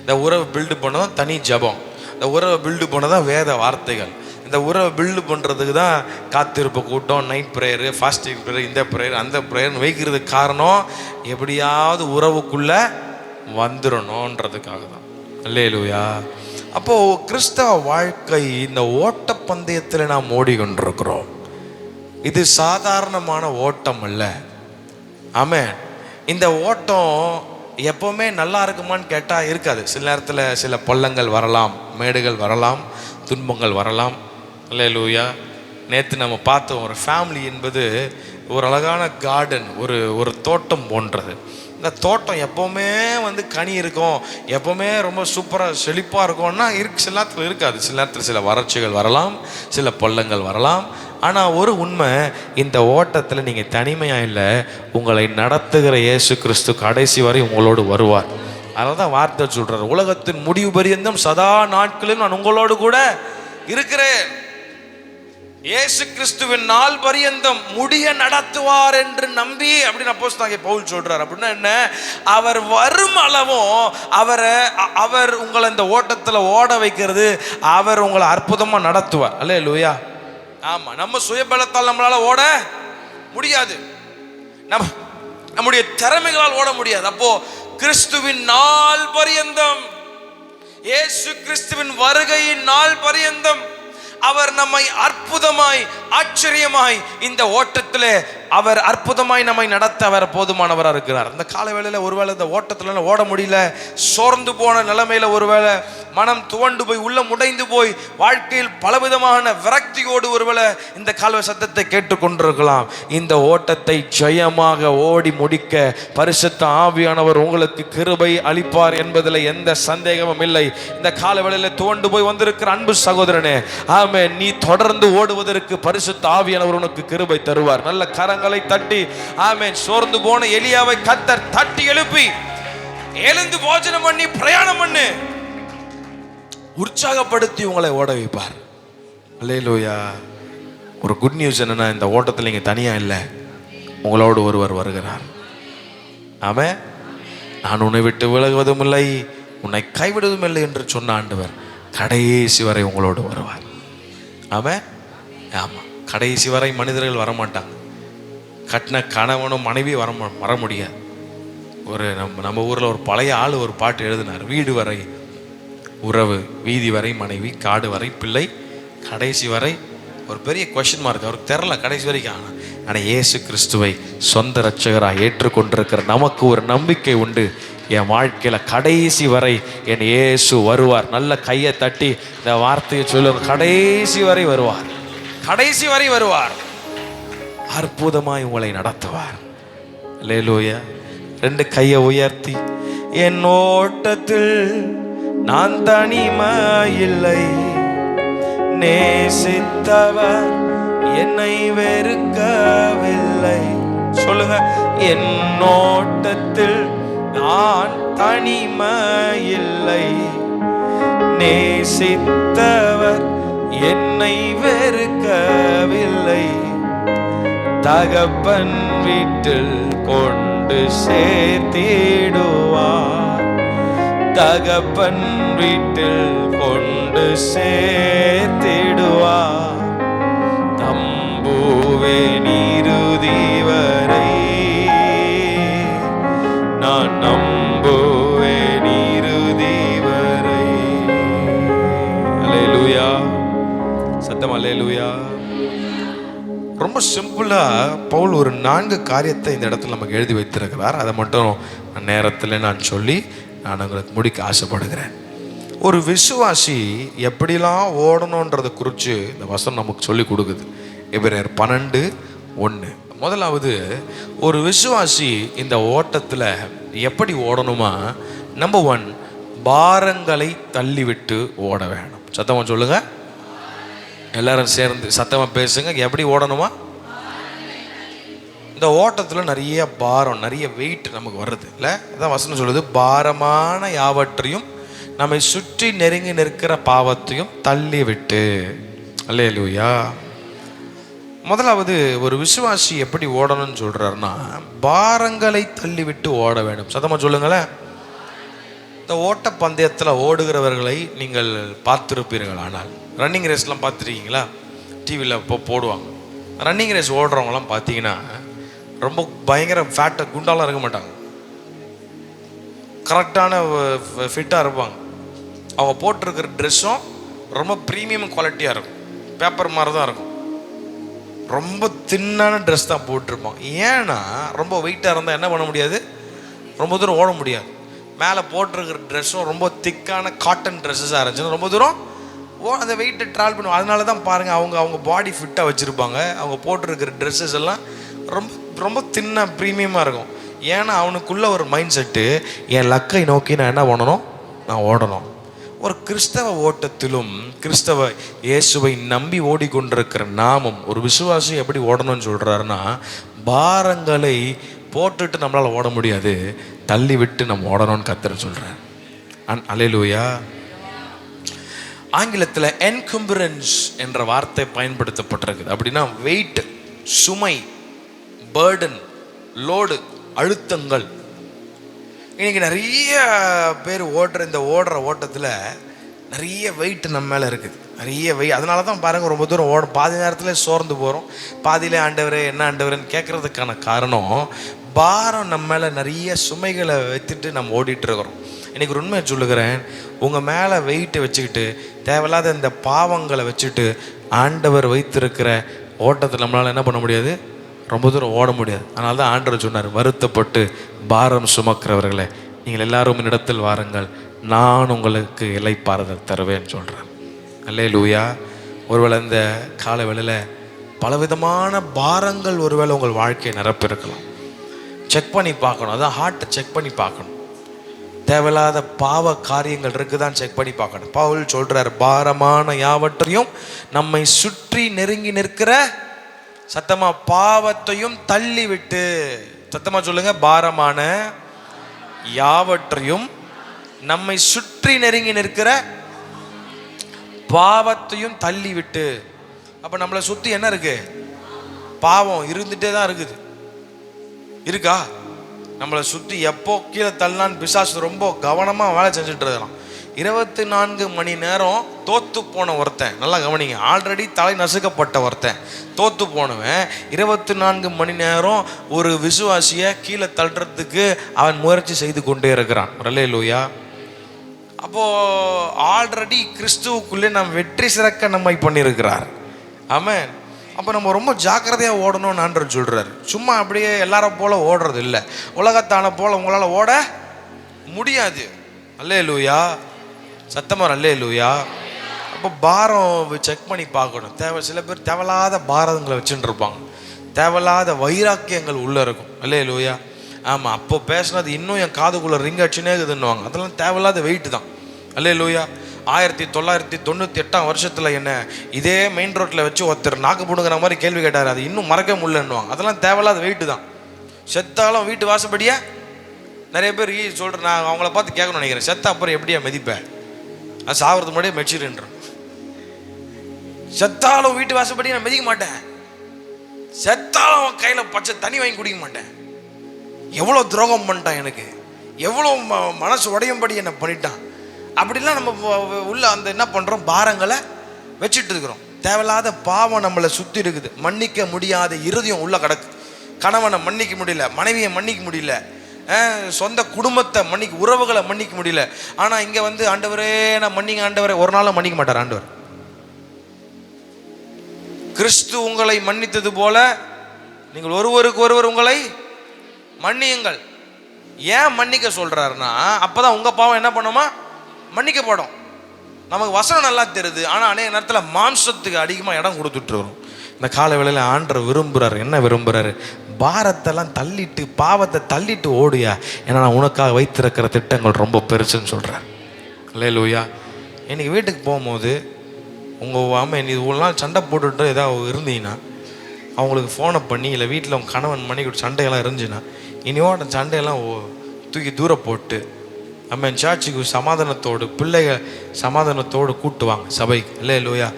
S2: இந்த உறவை பில்டு பண்ணதான் தனி ஜபம். இந்த உறவை பில்டு பண்ணதான் வேத வார்த்தைகள். இந்த உறவை பில்டு பண்ணுறதுக்கு தான் காத்திருப்பு கூட்டம், நைட் ப்ரேயரு, ஃபாஸ்டிங் ப்ரேயர், இந்த ப்ரேயர் அந்த ப்ரேயர்னு வைக்கிறதுக்கு காரணம் எப்படியாவது உறவுக்குள்ளே வந்துடணுன்றதுக்காக தான். அல்லேலூயா. அப்போது கிறிஸ்தவ வாழ்க்கை இந்த ஓட்டப்பந்தயத்தில் நாம் ஓடிக்கொண்டிருக்கிறோம். இது சாதாரணமான ஓட்டம் அல்ல. ஆமென். இந்த ஓட்டம் எப்போவுமே நல்லா இருக்குமான்னு கேட்டால் இருக்காது. சில நேரத்தில் சில பள்ளங்கள் வரலாம், மேடுகள் வரலாம், துன்பங்கள் வரலாம். அல்லேலூயா. நேற்று நம்ம பார்த்தோம், ஒரு ஃபேமிலி என்பது ஒரு அழகான கார்டன், ஒரு தோட்டம் போன்றது. இந்த தோட்டம் எப்போவுமே வந்து கனி இருக்கும், எப்போவுமே ரொம்ப சூப்பராக செழிப்பாக இருக்கும்னா சில நேரத்தில் இருக்காது. சில நேரத்தில் சில வறட்சிகள் வரலாம், சில பள்ளங்கள் வரலாம். ஆனால் ஒரு உண்மை, இந்த ஓட்டத்தில் நீங்கள் தனிமையாக இல்லை, உங்களை நடத்துகிற இயேசு கிறிஸ்து கடைசி வரை உங்களோடு வருவார். அதனால தான் வார்த்தை சொல்கிறார், உலகத்தின் முடிவு பரியந்தம் சதா நாட்களிலும் நான் உங்களோடு கூட இருக்கிறேன். இயேசு கிறிஸ்துவின் நாள் பரியந்தம் முடிய நடத்துவார் என்று நம்பி அப்படின்னு அப்போஸ்தலனாகிய பவுல் சொல்றார். அப்படின்னா என்ன? அவர் வரும் அளவும் அவர் உங்களை இந்த ஓட்டத்தில் ஓட வைக்கிறது, அவர் உங்களை அற்புதமாக நடத்துவார். அல்லேலூயா. ஆமாம், நம்ம சுயபலத்தால் நம்மளால ஓட முடியாது, நம்முடைய திறமைகளால் ஓட முடியாது. அப்போ கிறிஸ்துவின் நாள் பரியந்தம், இயேசு கிறிஸ்துவின் வருகையின் நாள் பரியந்தம் அவர் நம்மை அற்புதமாய் ஆச்சரியமாய் இந்த ஓட்டத்தில் அவர் அற்புதமாய் நம்மை நடத்த அவர் போதுமானவராக இருக்கிறார். அந்த கால வேளையில் ஒருவேளை இந்த ஓட்டத்தில் ஓட முடியல, சோர்ந்து போன நிலைமையில் ஒருவேளை மனம் துவண்டு போய் உள்ள முடைந்து போய் வாழ்க்கையில் பலவிதமான விரக்தியோடு ஒருவேளை இந்த கால சத்தத்தை கேட்டுக்கொண்டிருக்கலாம். இந்த ஓட்டத்தை ஜெயமாக ஓடி முடிக்க பரிசுத்த ஆவியானவர் உங்களுக்கு கிருபை அளிப்பார் என்பதில் எந்த சந்தேகமும் இல்லை. இந்த கால வேளையில் துவண்டு போய் வந்திருக்கிற அன்பு சகோதரனே, ஆமென், நீ தொடர்ந்து ஓடுவதற்கு பரிசுத்த ஆவியானவர் உனக்கு கிருபை தருவார். நல்ல கரங்களை தட்டி ஆமென். சோர்ந்து போன எலியாவை கர்த்தர் தட்டி எழுப்பி எழுந்து போஜனம் பண்ணி பிரயாணம் பண்ணு உற்சாகப்படுத்தி உங்களை ஓட வைப்பார். அல்லேலூயா. ஒரு குட் நியூஸ் என்னன்னா, இந்த ஓட்டத்தில் நீங்க தனியா இல்லை, உங்களோடு ஒருவர் வருகிறார். ஆமென். நான் உன்னை விட்டு விலகுவதும் இல்லை, உன்னை கைவிடுவதும் இல்லை என்று சொன்ன ஆண்டவர் கடைசி வரை உங்களோடு வருவார். ஆமென். ஆமாம், கடைசி வரை மனிதர்கள் வரமாட்டாங்க. கட்டின கணவனும் மனைவி வர முடியாது. ஒரு நம்ம ஊரில் ஒரு பழைய ஆள் ஒரு பாட்டு எழுதினார், வீடு வரை உறவு, வீதி வரை மனைவி, காடு வரை பிள்ளை, கடைசி வரை ஒரு பெரிய கொஸ்டின் மார்க். அவருக்கு தெரில கடைசி வரைக்கும். ஆனால் இயேசு கிறிஸ்துவை சொந்த இரட்சகராக ஏற்றுக்கொண்டிருக்கிற நமக்கு ஒரு நம்பிக்கை உண்டு. என் வாழ்க்கையில் கடைசி வரை என் இயேசு வருவார். நல்ல கையை தட்டி இந்த வார்த்தையை சொல்லுங்க, கடைசி வரை வருவார், கடைசி வரை வருவார், அற்புதமாய் உங்களை நடத்துவார். அல்லேலூயா. 2 கையை உயர்த்தி, என் ஓட்டத்தில் நான் தனிமையில்லை, நேசித்தவர் என்னை வெறுக்கவில்லை. சொல்லுங்க, என் ஓட்டத்தில் நான் தனிமையில்லை, நேசித்தவர் என்னை வெறுக்கவில்லை, தகப்பன் வீட்டில் கொண்டு சேர்த்திடுவார், தகப்பன் வீட்டில் கொண்டு சேர்த்திடுவார், நம்புவேன் இறுதி வரை, நம்புவேன் இறுதி வரை. அல்லேலூயா, சத்தம் அல்லேலூயா. ரொம்ப சிம்பிளா பவுல் ஒரு 4 காரியத்தை இந்த இடத்துல நமக்கு எழுதி வைத்திருக்கிறார். அதை மட்டும் நேரத்தில் நான் சொல்லி நான் உங்களுக்கு முடிக்க ஆசைப்படுகிறேன். ஒரு விசுவாசி எப்படிலாம் ஓடணுன்றதை குறித்து இந்த வசனம் நமக்கு சொல்லி கொடுக்குது. எபிரேயர் 12:1. முதலாவது, ஒரு விசுவாசி இந்த ஓட்டத்தில் எப்படி ஓடணுமா? நம்பர் 1, பாரங்களை தள்ளிவிட்டு ஓட வேணும். சத்தமாக சொல்லுங்க, எல்லாரும் சேர்ந்து சத்தமாக பேசுங்க. எப்படி ஓடணுமா? இந்த ஓட்டத்தில் நிறைய பாரம், நிறைய வெயிட் நமக்கு வருது இல்லை? அதான் வசனம் சொல்லுது, பாரமான யாவற்றையும் நம்மை சுற்றி நெருங்கி நிற்கிற பாவத்தையும் தள்ளி விட்டு. அல்லேலூயா. முதலாவது, ஒரு விசுவாசி எப்படி ஓடணும்னு சொல்றாருன்னா, பாரங்களை தள்ளி விட்டு ஓட வேண்டும். சத்தமாக சொல்லுங்களேன். இந்த ஓட்ட பந்தயத்தில் ஓடுகிறவர்களை நீங்கள் பார்த்துருப்பீர்கள். ஆனால் ரன்னிங் ரேஸ்லாம் பார்த்துருக்கீங்களா? டிவியில் இப்போ போடுவாங்க. ரன்னிங் ரேஸ் ஓடுறவங்களாம் பார்த்தீங்கன்னா ரொம்ப பயங்கர ஃபேட்டாக குண்டாலாம் இருக்க மாட்டாங்க, கரெக்டான ஃபிட்டாக இருப்பாங்க. அவங்க போட்டிருக்கிற ட்ரெஸ்ஸும் ரொம்ப ப்ரீமியம் குவாலிட்டியாக இருக்கும், பேப்பர் மாதிரி தான் இருக்கும். ரொம்ப தின்னான ட்ரெஸ் தான் போட்டிருப்பாங்க. ஏன்னா ரொம்ப வெயிட்டாக இருந்தால் என்ன பண்ண முடியாது, ரொம்ப தூரம் ஓட முடியாது. மேலே போட்டிருக்கிற ட்ரெஸ்ஸும் ரொம்ப திக்கான காட்டன் ட்ரெஸ்ஸஸாக இருந்துச்சுன்னா ரொம்ப தூரம் அந்த வெயிட்டை ட்ராவல் பண்ணுவோம். அதனால தான் பாருங்கள், அவங்க பாடி ஃபிட்டாக வச்சுருப்பாங்க. அவங்க போட்டிருக்கிற ட்ரெஸ்ஸஸ் எல்லாம் ரொம்ப ரொம்ப தின்னாக ப்ரீமியமாக இருக்கும். ஏன்னா அவனுக்குள்ள ஒரு மைண்ட் செட்டு, என் லக்கை நோக்கி நான் என்ன பண்ணணும், நான் ஓடணும். ஒரு கிறிஸ்தவ ஓட்டத்திலும் கிறிஸ்தவ இயேசுவை நம்பி ஓடிக்கொண்டிருக்கிற நாமும் ஒரு விசுவாசி எப்படி ஓடணும்னு சொல்கிறாருன்னா, பாரங்களை போட்டுட்டு நம்மளால் ஓட முடியாது, தள்ளி விட்டு நம்ம ஓடணும்னு கர்த்தர் சொல்கிறார். அல்லேலூயா. ஆங்கிலத்தில் என்கம்பரன்ஸ் என்ற வார்த்தை பயன்படுத்தப்பட்டிருக்குது. அப்படின்னா வெயிட், சுமை, பேர்டன், லோடு, அழுத்தங்கள். இன்னைக்கு நிறைய பேர் இந்த ஓடுற ஓட்டத்தில் நிறைய வெயிட் நம்ம மேலே இருக்குது, நிறைய வெயிட். அதனால தான் பாருங்கள், ரொம்ப தூரம் பாதி நேரத்தில் சோர்ந்து போகிறோம், பாதியிலே ஆண்டவரே என்ன ஆண்டவரேன்னு கேட்குறதுக்கான காரணம், பாரம் நம்ம மேலே நிறைய சுமைகளை வைத்துட்டு நம்ம ஓடிட்டு இருக்கிறோம். இன்றைக்கி ஒரு உண்மையை சொல்லுகிறேன், உங்கள் மேலே வெயிட்டை வச்சுக்கிட்டு தேவையில்லாத இந்த பாவங்களை வச்சுட்டு ஆண்டவர் வைத்திருக்கிற ஓட்டத்தில் நம்மளால் என்ன பண்ண முடியாது, ரொம்ப தூரம் ஓட முடியாது. அதனால தான் ஆண்டவர் சொன்னார், வருத்தப்பட்டு பாரம் சுமக்கிறவர்களே நீங்கள் எல்லாரும் என்னிடத்தில் வாருங்கள், நான் உங்களுக்கு இளைப்பாறுதல் தருவேன்னு சொல்கிறேன். அல்லேலூயா. ஒருவேளை இந்த காலை வேளையில் பலவிதமான பாரங்கள் ஒருவேளை உங்கள் வாழ்க்கையை நிரப்பியிருக்கலாம். செக் பண்ணி பார்க்கணும். அதான் ஹார்ட்டை செக் பண்ணி பார்க்கணும். தேவையில்லாத பாவ காரியங்கள் இருக்குதான் செக் பண்ணி பார்க்கணும். பவுல் சொல்றார், பாரமான யாவற்றையும் நம்மை சுற்றி நெருங்கி நிற்கிற, சத்தமா, பாவத்தையும் தள்ளி விட்டு. சத்தமா சொல்லுங்க, பாரமான யாவற்றையும் நம்மை சுற்றி நெருங்கி நிற்கிற பாவத்தையும் தள்ளி விட்டு. அப்ப நம்மளை சுத்தி என்ன இருக்கு? பாவம் இருந்துட்டே தான் இருக்குது. இருக்கா? நம்மளை சுற்றி எப்போ கீழே தள்ளலான்னு பிசாசு ரொம்ப கவனமாக வேலை செஞ்சுட்டு இருக்கலாம். 24 மணி நேரம் தோத்து போன ஒருத்தன், நல்லா கவனிங்க, ஆல்ரெடி தலை நசுக்கப்பட்ட ஒருத்தன், தோத்து போனவன் 24 மணி நேரம் ஒரு விசுவாசியை கீழே தள்ளுறதுக்கு அவன் முயற்சி செய்து கொண்டே இருக்கிறான். அல்லேலூயா. அப்போது ஆல்ரெடி கிறிஸ்துவுக்குள்ளே நாம் வெற்றி சிறக்க நம்மை பண்ணியிருக்கிறார். ஆமென். அப்போ நம்ம ரொம்ப ஜாக்கிரதையாக ஓடணும்னு ஆண்டவர் சொல்கிறார். சும்மா அப்படியே எல்லாரும் போல் ஓடுறது இல்லை. உலகத்தான போல் உங்களால் ஓட முடியாது. அல்லேலூயா. சத்தமாக அல்லேலூயா. அப்போ பாரம் செக் பண்ணி பார்க்கணும். சில பேர் தேவையில்லாத பாரங்களை வச்சுட்டு இருப்பாங்க, தேவையில்லாத வைராக்கியங்கள் உள்ளே இருக்கும். அல்லேலூயா. ஆமாம், அப்போ பேசுனது இன்னும் என் காதுக்குள்ளே ரிங் அடிச்சுனே இருக்குதுன்னுவாங்க. அதெல்லாம் தேவையில்லாத வெயிட்டு தான். அல்லேலூயா. 1998 வருஷத்தில் என்ன இதே மெயின் ரோட்டில் வச்சு ஒருத்தர் நாக்கு போடுங்கிற மாதிரி கேள்வி கேட்டார், அது இன்னும் மறக்க முடியலன்னுவாங்க. அதெல்லாம் தேவையில்லாத வெயிட்டு தான். செத்தாலும் வீட்டு வாசப்படியா நிறைய பேர் சொல்கிறேன். நான் அவங்கள பார்த்து கேட்கணும்னு நினைக்கிறேன், செத்த அப்புறம் எப்படியா மெதிப்பேன்? அது சாகிறது முன்னாடியே மெச்சிருன்றேன். செத்தாலும் வீட்டு வாசப்படி நான் மெதிக்க மாட்டேன். செத்தாலும் அவன் கையில் பச்சை தண்ணி வாங்கி குடிக்க மாட்டேன். எவ்வளோ துரோகம் பண்ணிட்டான் எனக்கு, எவ்வளோ மனசு உடையும்படி என்னை பண்ணிட்டான். அப்படிலாம் நம்ம உள்ள அந்த என்ன பண்ணுறோம், பாரங்களை வச்சுட்டு இருக்கிறோம். தேவையில்லாத பாவம் நம்மளை சுற்றி இருக்குது. மன்னிக்க முடியாத இருதயம் உள்ள கிடக்கு. கணவனை மன்னிக்க முடியல, மனைவியை மன்னிக்க முடியல, சொந்த குடும்பத்தை மன்னிக்க, உறவுகளை மன்னிக்க முடியல. ஆனால் இங்கே வந்து ஆண்டவரே நான் மன்னிங்க ஆண்டவரே, ஒரு நாளும் மன்னிக்க மாட்டார் ஆண்டவர். கிறிஸ்து உங்களை மன்னித்தது போல நீங்கள் ஒருவருக்கு ஒருவர் உங்களை மன்னியுங்கள். ஏன் மன்னிக்க சொல்றாருன்னா, அப்பதான் உங்க பாவம் என்ன பண்ணுமா, மன்னிக்கப்படும். நமக்கு வசனம் நல்லா தெரியுது, ஆனால் அநேக நேரத்தில் மாம்சத்துக்கு அதிகமாக இடம் கொடுத்துட்டு வரும். இந்த கால வேளையில் ஆண்டவர் விரும்புகிறாரு, என்ன விரும்புகிறாரு, பாரத்தெல்லாம் தள்ளிட்டு பாவத்தை தள்ளிட்டு ஓடியா, ஏன்னா நான் உனக்காக வைத்திருக்கிற திட்டங்கள் ரொம்ப பெருசுன்னு சொல்கிறார். அல்லேலூயா. இன்னைக்கு வீட்டுக்கு போகும்போது உங்கள் அம்மா நீ ஒரு நாள் சண்டை போட்டுட்டு ஏதாவது இருந்தீங்கன்னா அவங்களுக்கு ஃபோனை பண்ணி, இல்லை வீட்டில் உங்கள் கணவன் மணிக்கு சண்டையெல்லாம் இருந்துச்சுன்னா இனியோட சண்டையெல்லாம் தூக்கி தூரம் போட்டு நம்ம சர்ச்சுக்கு சமாதானத்தோடு, பிள்ளைகள் சமாதானத்தோடு கூட்டுவாங்க சபைக்கு. அல்லேலூயா.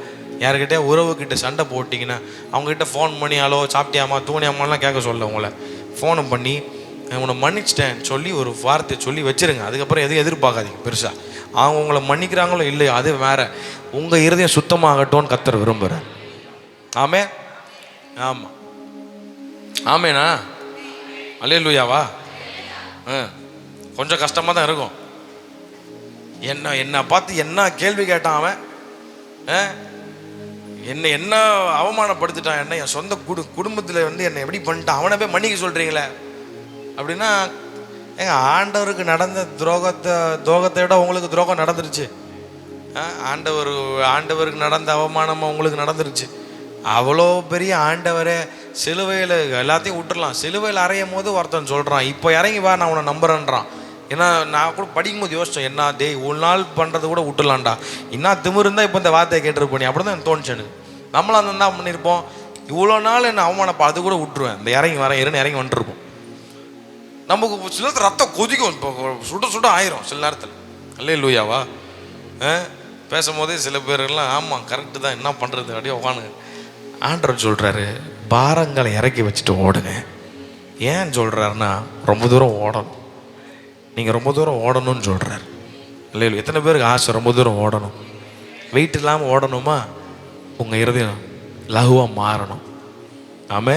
S2: யாருக்கிட்டே உறவுக்கிட்ட சண்டை போட்டிங்கன்னா அவங்ககிட்ட ஃபோன் பண்ணி ஹலோ சாப்பிட்டியாமா தூணியாமாலாம் கேட்க சொல்ல, உங்களை ஃபோனை பண்ணி உன்னை மன்னிச்சிட்டேன் சொல்லி ஒரு வார்த்தை சொல்லி வச்சுருங்க. அதுக்கப்புறம் எதுவும் எதிர்பார்க்காதீங்க பெருசாக. அவங்க உங்களை மன்னிக்கிறாங்களோ இல்லையோ அது வேற, உங்கள் இருதயம் சுத்தமாகட்டும்னு கர்த்தர் விரும்புகிறார். ஆமே, ஆமாம், ஆமேண்ணா. அல்லேலூயாவா. கொஞ்சம் கஷ்டமாக தான் இருக்கும். என்னை பார்த்து என்ன கேள்வி கேட்டான் அவன், என்ன அவமானப்படுத்திட்டான், என்ன என் சொந்த குடும்பத்தில் வந்து என்னை எப்படி பண்ணிட்டான், அவனை போய் மன்னிக்க சொல்கிறீங்களே அப்படின்னா, ஆண்டவருக்கு நடந்த துரோகத்தை விட உங்களுக்கு துரோகம் நடந்துருச்சு. ஆண்டவருக்கு நடந்த அவமானமாக உங்களுக்கு நடந்துருச்சு. அவ்வளோ பெரிய ஆண்டவரே சிலுவையில் எல்லாத்தையும் விட்டுடலாம். சிலுவையில் அறையும் போது ஒருத்தன் சொல்கிறான், இப்போ இறங்கி வா நான் உன்னை நம்புறேன்றான். ஏன்னா நான் கூட படிக்கும்போது யோசித்தேன், என்ன டேய் ஒரு நாள் பண்ணுறது கூட விட்டுலாம்டா, இன்னும் திமிரு இருந்தால் இப்போ இந்த வார்த்தையை கேட்டிருப்போம் அப்படி தான் எனக்கு தோணுச்சு. எனக்கு நம்மளும் அந்த தான் பண்ணியிருப்போம். இவ்வளோ நாள் என்ன அவமானப்பா அது கூட விட்டுருவேன், இந்த இறங்கி வரேன் இறங்கி வந்துருப்போம். நமக்கு சில நேரத்தில் ரத்தம் கொதிக்கும், இப்போ சுட ஆயிரும் சில நேரத்தில். அல்லேலூயாவா. பேசும்போதே சில பேரெல்லாம் ஆமாம் கரெக்டு தான், என்ன பண்ணுறது அப்படியே உட்காந்து. ஆண்டவர் சொல்கிறாரு, பாரங்களை இறக்கி வச்சுட்டு ஓடுங்க. ஏன் சொல்கிறாருன்னா, ரொம்ப தூரம் ஓடணும், நீங்கள் ரொம்ப தூரம் ஓடணும்னு சொல்கிறார். இல்லை, எத்தனை பேருக்கு ஆசை ரொம்ப தூரம் ஓடணும்? வெயிட் இல்லாமல் ஓடணுமா? உங்கள் இருதயம் லகுவாக மாறணும். ஆமே,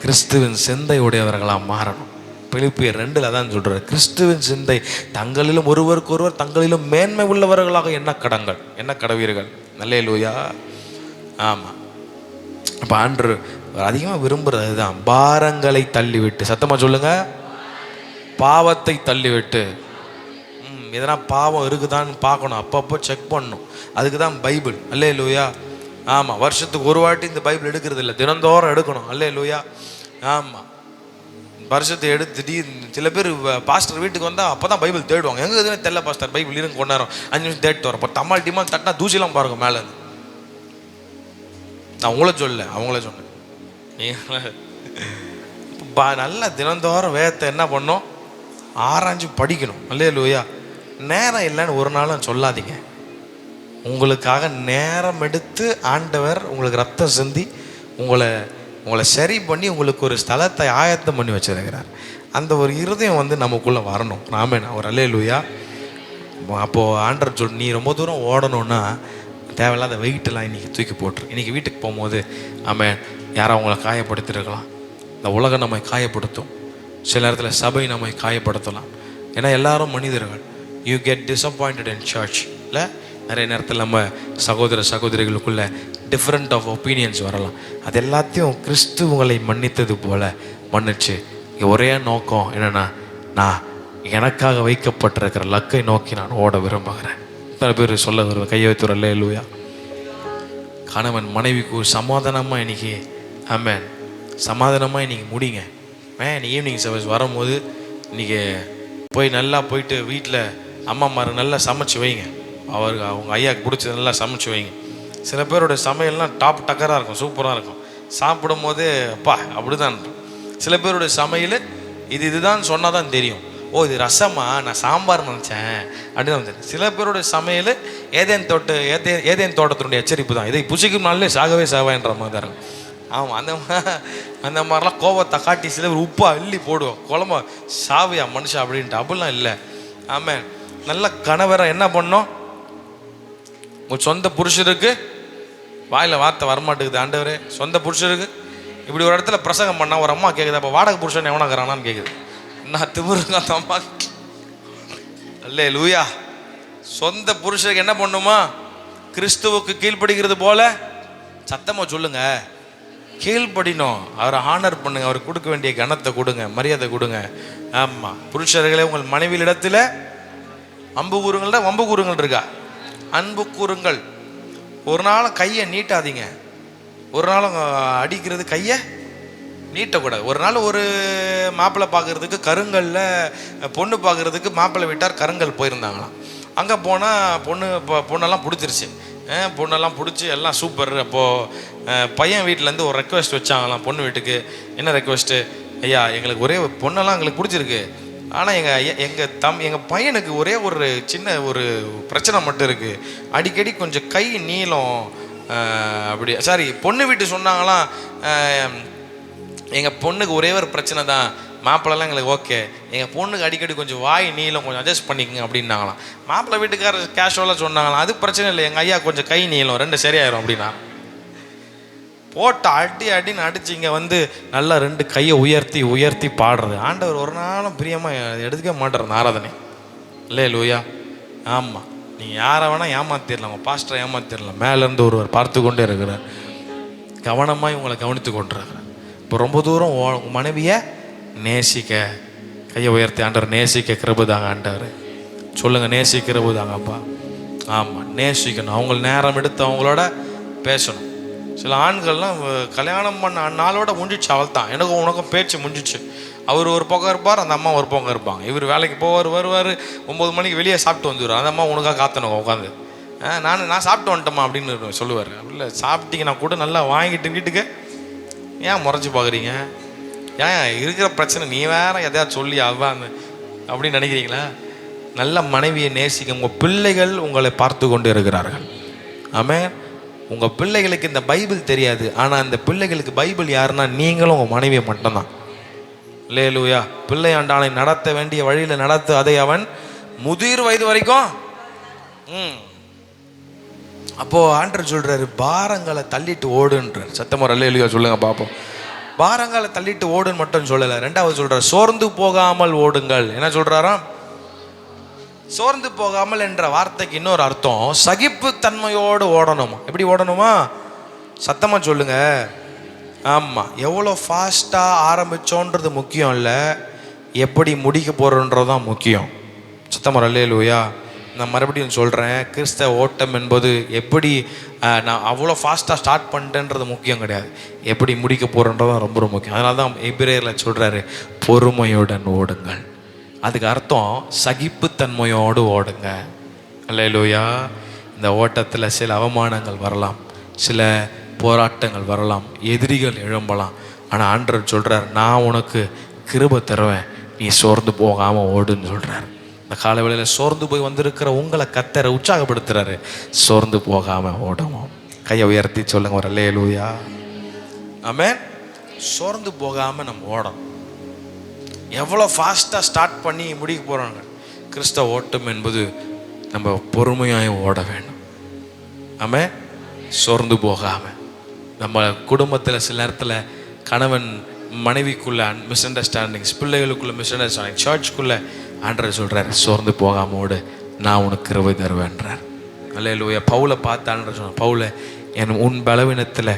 S2: கிறிஸ்துவின் சிந்தை உடையவர்களாக மாறணும். பிலிப்பியர் 2 தான் சொல்கிறார், கிறிஸ்துவின் சிந்தை தங்களிலும் ஒருவருக்கு ஒருவர் தங்களிலும் மேன்மை உள்ளவர்களாக என்ன கடவீர்கள். அல்லேலூயா. ஆமாம். அப்போ ஆண்டவர் அதிகமாக விரும்புகிறது தான் பாரங்களை தள்ளிவிட்டு, சத்தமாக சொல்லுங்க, பாவத்தை தள்ளிவிட்டு. எதனா பாவம் இருக்குதான்னு பார்க்கணும், அப்பப்போ செக் பண்ணணும். அதுக்கு தான் பைபிள். அல்லேலூயா. ஆமாம், வருஷத்துக்கு ஒரு வாட்டி இந்த பைபிள் எடுக்கிறது இல்லை, தினந்தோறும் எடுக்கணும். அல்லேலூயா. ஆமாம், வருஷத்தை எடுத்து சில பேர் பாஸ்டர் வீட்டுக்கு வந்தால் அப்போ தான் பைபிள் தேடுவாங்க. எங்கே எதுவுமே தெரியல பாஸ்டர், பைபிள் இருங்க கொண்டாரோம் 5 நிமிஷம் தேடிட்டு வரோம். இப்போ தம்மால் டிமால் தட்டினா தூசிலாம் பாருங்க மேலே. நான் உங்களை அவங்கள சொன்னேன். நல்லா தினந்தோறும் வேதத்தை என்ன பண்ணோம், ஆராய்ஞ்சு படிக்கணும். அல்லேலூயா. நேரம் இல்லைன்னு ஒரு நாளும் சொல்லாதீங்க. உங்களுக்காக நேரம் எடுத்து ஆண்டவர் உங்களுக்கு ரத்தம் சிந்தி உங்களை சரி பண்ணி உங்களுக்கு ஒரு ஸ்தலத்தை ஆயத்தம் பண்ணி வச்சிருக்கிறார். அந்த ஒரு இருதயம் வந்து நமக்குள்ளே வரணும். ராமேன் அவர். அல்லேலூயா. அப்போது ஆண்டவர் நீ ரொம்ப தூரம் ஓடணுன்னா தேவையில்லாத வெயிட்டெல்லாம் இன்றைக்கி தூக்கி போட்டுரு. இன்றைக்கி வீட்டுக்கு போகும்போது ஆமாம், யாரோ அவங்கள காயப்படுத்திருக்கலாம். இந்த உலகம் நம்மை காயப்படுத்தும், சில நேரத்தில் சபை நம்மை காயப்படுத்தலாம். ஏன்னா எல்லாரும் மனிதர்கள். You get disappointed in church. இல்லை, நிறைய நேரத்தில் நம்ம சகோதரிகளுக்குள்ளே டிஃப்ரெண்ட் ஆஃப் ஒப்பீனியன்ஸ் வரலாம். அது எல்லாத்தையும் கிறிஸ்து உங்களை மன்னித்தது போல் மன்னிச்சு, ஒரே நோக்கம் என்னென்னா, நான் எனக்காக வைக்கப்பட்டிருக்கிற லக்கை நோக்கி நான் ஓட விரும்புகிறேன். சில பேர் சொல்ல வருவேன், கையை வைத்து வரல. அல்லேலூயா. கணவன் மனைவிக்கு சமாதானமாக இன்னைக்கு, ஆமென், சமாதானமாக இன்றைக்கி முடிங்க. நீ ஈவினிங் சர்வீஸ் வரும்போது இன்றைக்கி நல்லா போயிட்டு வீட்டில் அம்மாமார் நல்லா சமைச்சு வைங்க. அவங்க ஐயாவுக்கு பிடிச்சது நல்லா சமைச்சு வைங்க. சில பேரோட சமையல்லாம் டாப் டக்கராக இருக்கும், சூப்பராக இருக்கும். சாப்பிடும் போதே அப்பா அப்படி தான். சில பேருடைய சமையல் இதுதான் சொன்னால் தான் தெரியும். ஓ, இது ரசமா, நான் சாம்பார் நினச்சேன் அப்படின்னு வந்து. சில பேருடைய சமையல் ஏதேன் தோட்டத்தினுடைய எச்சரிப்பு தான். இதை புசிக்கும் நாளிலே சாகவே சாவான்ற மாதிரி தான் இருக்கும். ஆமாம், அந்த மாதிரிலாம் கோபத்தை காட்டி சில பேர் உப்பா அள்ளி போடுவோம், குழம்பா சாவியா மனுஷா அப்படின்ட்டு. அப்படிலாம் இல்லை. ஆமாம், நல்ல கணவரை என்ன பண்ணோம், உங்கள் சொந்த புருஷருக்கு வாயில் வார்த்தை வரமாட்டேங்குது. ஆண்டவரே, சொந்த புருஷருக்கு இப்படி ஒரு இடத்துல பிரசங்கம் பண்ணால் ஒரு அம்மா கேட்குது, அப்போ வாடகை புருஷன் எவனாக்குறானான்னு கேட்குது. நான் திமிருங்க அந்த அம்மா. அல்லே லூயா. சொந்த புருஷனுக்கு என்ன பண்ணுமா? கிறிஸ்துவுக்கு கீழ்ப்படுகிறது போல சத்தமா சொல்லுங்க, கீழ்ப்படினோம். அவரை ஹானர் பண்ணுங்க, அவர் கொடுக்க வேண்டிய கனத்தை கொடுங்க, மரியாதை கொடுங்க. ஆமாம், புருஷர்களே உங்கள் மனைவியிடத்தில் அம்பு கூறுங்கள்ட வம்பு கூறுங்கள் இருக்கா, அன்பு கூறுங்கள். ஒரு நாளும் கையை நீட்டாதீங்க, ஒரு நாளும் அடிக்கிறது கையை நீட்டக்கூடாது. ஒரு நாள் ஒரு மாப்பிள்ளை பார்க்கறதுக்கு கருங்கல்ல பொண்ணு பார்க்கறதுக்கு மாப்பிள்ளை வீட்டார் கருங்கல் போயிருந்தாங்களாம். அங்கே போனால் பொண்ணெல்லாம் பிடிச்சிருச்சு. பொண்ணெல்லாம் பிடிச்சி எல்லாம் சூப்பர். அப்போது பையன் வீட்டிலேருந்து ஒரு ரெக்வெஸ்ட் வச்சாங்களாம் பொண்ணு வீட்டுக்கு. என்ன ரெக்வெஸ்ட்டு? ஐயா, எங்களுக்கு ஒரே பொண்ணெல்லாம் எங்களுக்கு பிடிச்சிருக்கு, ஆனால் எங்கள் பையனுக்கு ஒரே ஒரு சின்ன ஒரு பிரச்சனை மட்டும் இருக்குது. அடிக்கடி கொஞ்சம் கை நீளம். அப்படி சாரி, பொண்ணு வீட்டு சொன்னாங்களாம், எங்கள் பொண்ணுக்கு ஒரே ஒரு பிரச்சனை தான், மாப்பிள்ளெல்லாம் எங்களுக்கு ஓகே, எங்கள் பொண்ணுக்கு அடிக்கடி கொஞ்சம் வாய் நீளம், கொஞ்சம் அட்ஜஸ்ட் பண்ணிக்கங்க அப்படின்னாங்களாம். மாப்பிள்ளை வீட்டுக்காரர் கேஷுவலாக சொன்னாங்களாம், அது பிரச்சனை இல்லை, எங்கள் ஐயா கொஞ்சம் கை நீளம், ரெண்டு சரியாயிரும் அப்படின்னா. போட்டு அடின்னு அடிச்சு இங்கே வந்து நல்லா ரெண்டு கையை உயர்த்தி உயர்த்தி பாடுறது. ஆண்டவர் ஒரு நாளும் பிரியமாக எடுத்துக்க மாட்டார் ஆராதனை. இல்லை லூயா. ஆமாம், நீங்கள் யாரை வேணால் ஏமாத்திடலாம், உங்கள் பாஸ்டரை ஏமாத்திடலாம், மேலேருந்து ஒருவர் பார்த்து கொண்டே இருக்கிறார், கவனமாக உங்களை கவனித்து கொண்டிருக்கிறார். இப்போ ரொம்ப தூரம் உங்கள் மனைவியை நேசிக்க, கையை உயர்த்தி ஆண்டவர் நேசிக்க கிருபைதாங்க ஆண்டவர். சொல்லுங்கள், நேசிக்கிறபுதாங்கப்பா. ஆமாம், நேசிக்கணும். அவங்கள நேரம் எடுத்து அவங்களோட பேசணும். சில ஆண்கள்லாம் கல்யாணம் பண்ண நாளோட முடிஞ்சிச்சு, அவள் தான் எனக்கும் உனக்கும் பேச்சு முடிஞ்சிச்சு. அவர் ஒரு பக்கம் இருப்பார், அந்த அம்மா ஒரு பக்கம் இருப்பாங்க. இவர் வேலைக்கு போவார், வருவார், 9 மணிக்கு வெளியே சாப்பிட்டு வந்துடுவார். அந்த அம்மா உனக்காக காத்தணும் உட்காந்து. நான் சாப்பிட்டு வந்துட்டோம்மா அப்படின்னு சொல்லுவார். இல்லை, சாப்பிட்டீங்கன்னா கூட நல்லா வாங்கிட்டு வீட்டுக்கு ஏன் முறைச்சி பார்க்குறீங்க? ஏன் இருக்கிற பிரச்சனை நீ வேற எதையாவது சொல்லி அதான் அப்படின்னு நினைக்கிறீங்களா? நல்ல மனைவியை நேசிக்க. உங்கள் பிள்ளைகள் உங்களை பார்த்து கொண்டு இருக்கிறார்கள். ஆமென். உங்கள் பிள்ளைகளுக்கு இந்த பைபிள் தெரியாது, ஆனால் அந்த பிள்ளைகளுக்கு பைபிள் யாருன்னா நீங்களும் உங்கள் மனைவியை மட்டும்தான். அல்லேலூயா. பிள்ளையாண்டானை நடத்த வேண்டிய வழியில் நடத்து, அதை அவன் முதிர் வயது வரைக்கும். அப்போது ஆண்டவர் சொல்கிறாரு, பாரங்களை தள்ளிட்டு ஓடுன்றார். சத்தமாக அல்லேலூயா சொல்லுங்க பார்ப்போம். பாரங்களை தள்ளிட்டு ஓடுன்னு மட்டும் சொல்லலை, ரெண்டாவது சொல்கிறார், சோர்ந்து போகாமல் ஓடுங்கள். என்ன சொல்கிறாராம்? சோர்ந்து போகாமல் என்ற வார்த்தைக்கு இன்னொரு அர்த்தம் சகிப்பு தன்மையோடு ஓடணுமா. எப்படி ஓடணுமா? சத்தமாக சொல்லுங்க. ஆமாம், எவ்வளோ ஃபாஸ்ட்டாக ஆரம்பித்தோன்றது முக்கியம் இல்லை, எப்படி முடிக்க போகிறோன்றது தான் முக்கியம். சத்தமாக அல்லேலூயா. நான் மறுபடியும் சொல்கிறேன், கிறிஸ்தவ ஓட்டம் என்பது எப்படி நான் அவ்வளோ ஃபாஸ்ட்டாக ஸ்டார்ட் பண்ணிட்டேன்றது முக்கியம் கிடையாது, எப்படி முடிக்க போகிறோன்றது தான் ரொம்ப முக்கியம். அதனால தான் எபிரேயரில் சொல்கிறாரு, பொறுமையுடன் ஓடுங்கள். அதுக்கு அர்த்தம் சகிப்புத்தன்மையோடு ஓடுங்க. அல்லேலூயா. இந்த ஓட்டத்தில் சில அவமானங்கள் வரலாம், சில போராட்டங்கள் வரலாம், எதிரிகள் எழும்பலாம். ஆனால் ஆண்டவர் சொல்கிறார், நான் உனக்கு கிருபை தருவேன், நீ சோர்ந்து போகாமல் ஓடுன்னு சொல்கிறார். இந்த காலை வேளையில் சோர்ந்து போய் வந்திருக்கிற உங்களை கர்த்தரை உற்சாகப்படுத்துறாரு, சோர்ந்து போகாமல் ஓடணும். கையை உயர்த்தி சொல்லுங்க ஒரு அல்லேலூயா. ஆமென். சோர்ந்து போகாமல் நம்ம ஓடணும். எவ்வளோ ஃபாஸ்ட்டாக ஸ்டார்ட் பண்ணி முடிக்க போகிறாங்க. கிறிஸ்தவ ஓட்டம் என்பது நம்ம பொறுமையாக ஓட வேண்டும். ஆமென். சோர்ந்து போகாமல். நம்ம குடும்பத்தில் சில நேரத்தில் கணவன் மனைவிக்குள்ளே மிஸ் அண்டர்ஸ்டாண்டிங்ஸ், பிள்ளைகளுக்குள்ளே மிஸ் அண்டர்ஸ்டாண்டிங், சர்ச்சுக்குள்ளே ஆண்டவர் சொல்கிறார், சோர்ந்து போகாமல் ஓடு, நான் உனக்கு கிருபை தருவேன்றார். அல்லேலூயா. பவுலை பார்த்து ஆண்டவர் சொன்னார், பவுலை, உன் பலவீனத்தில்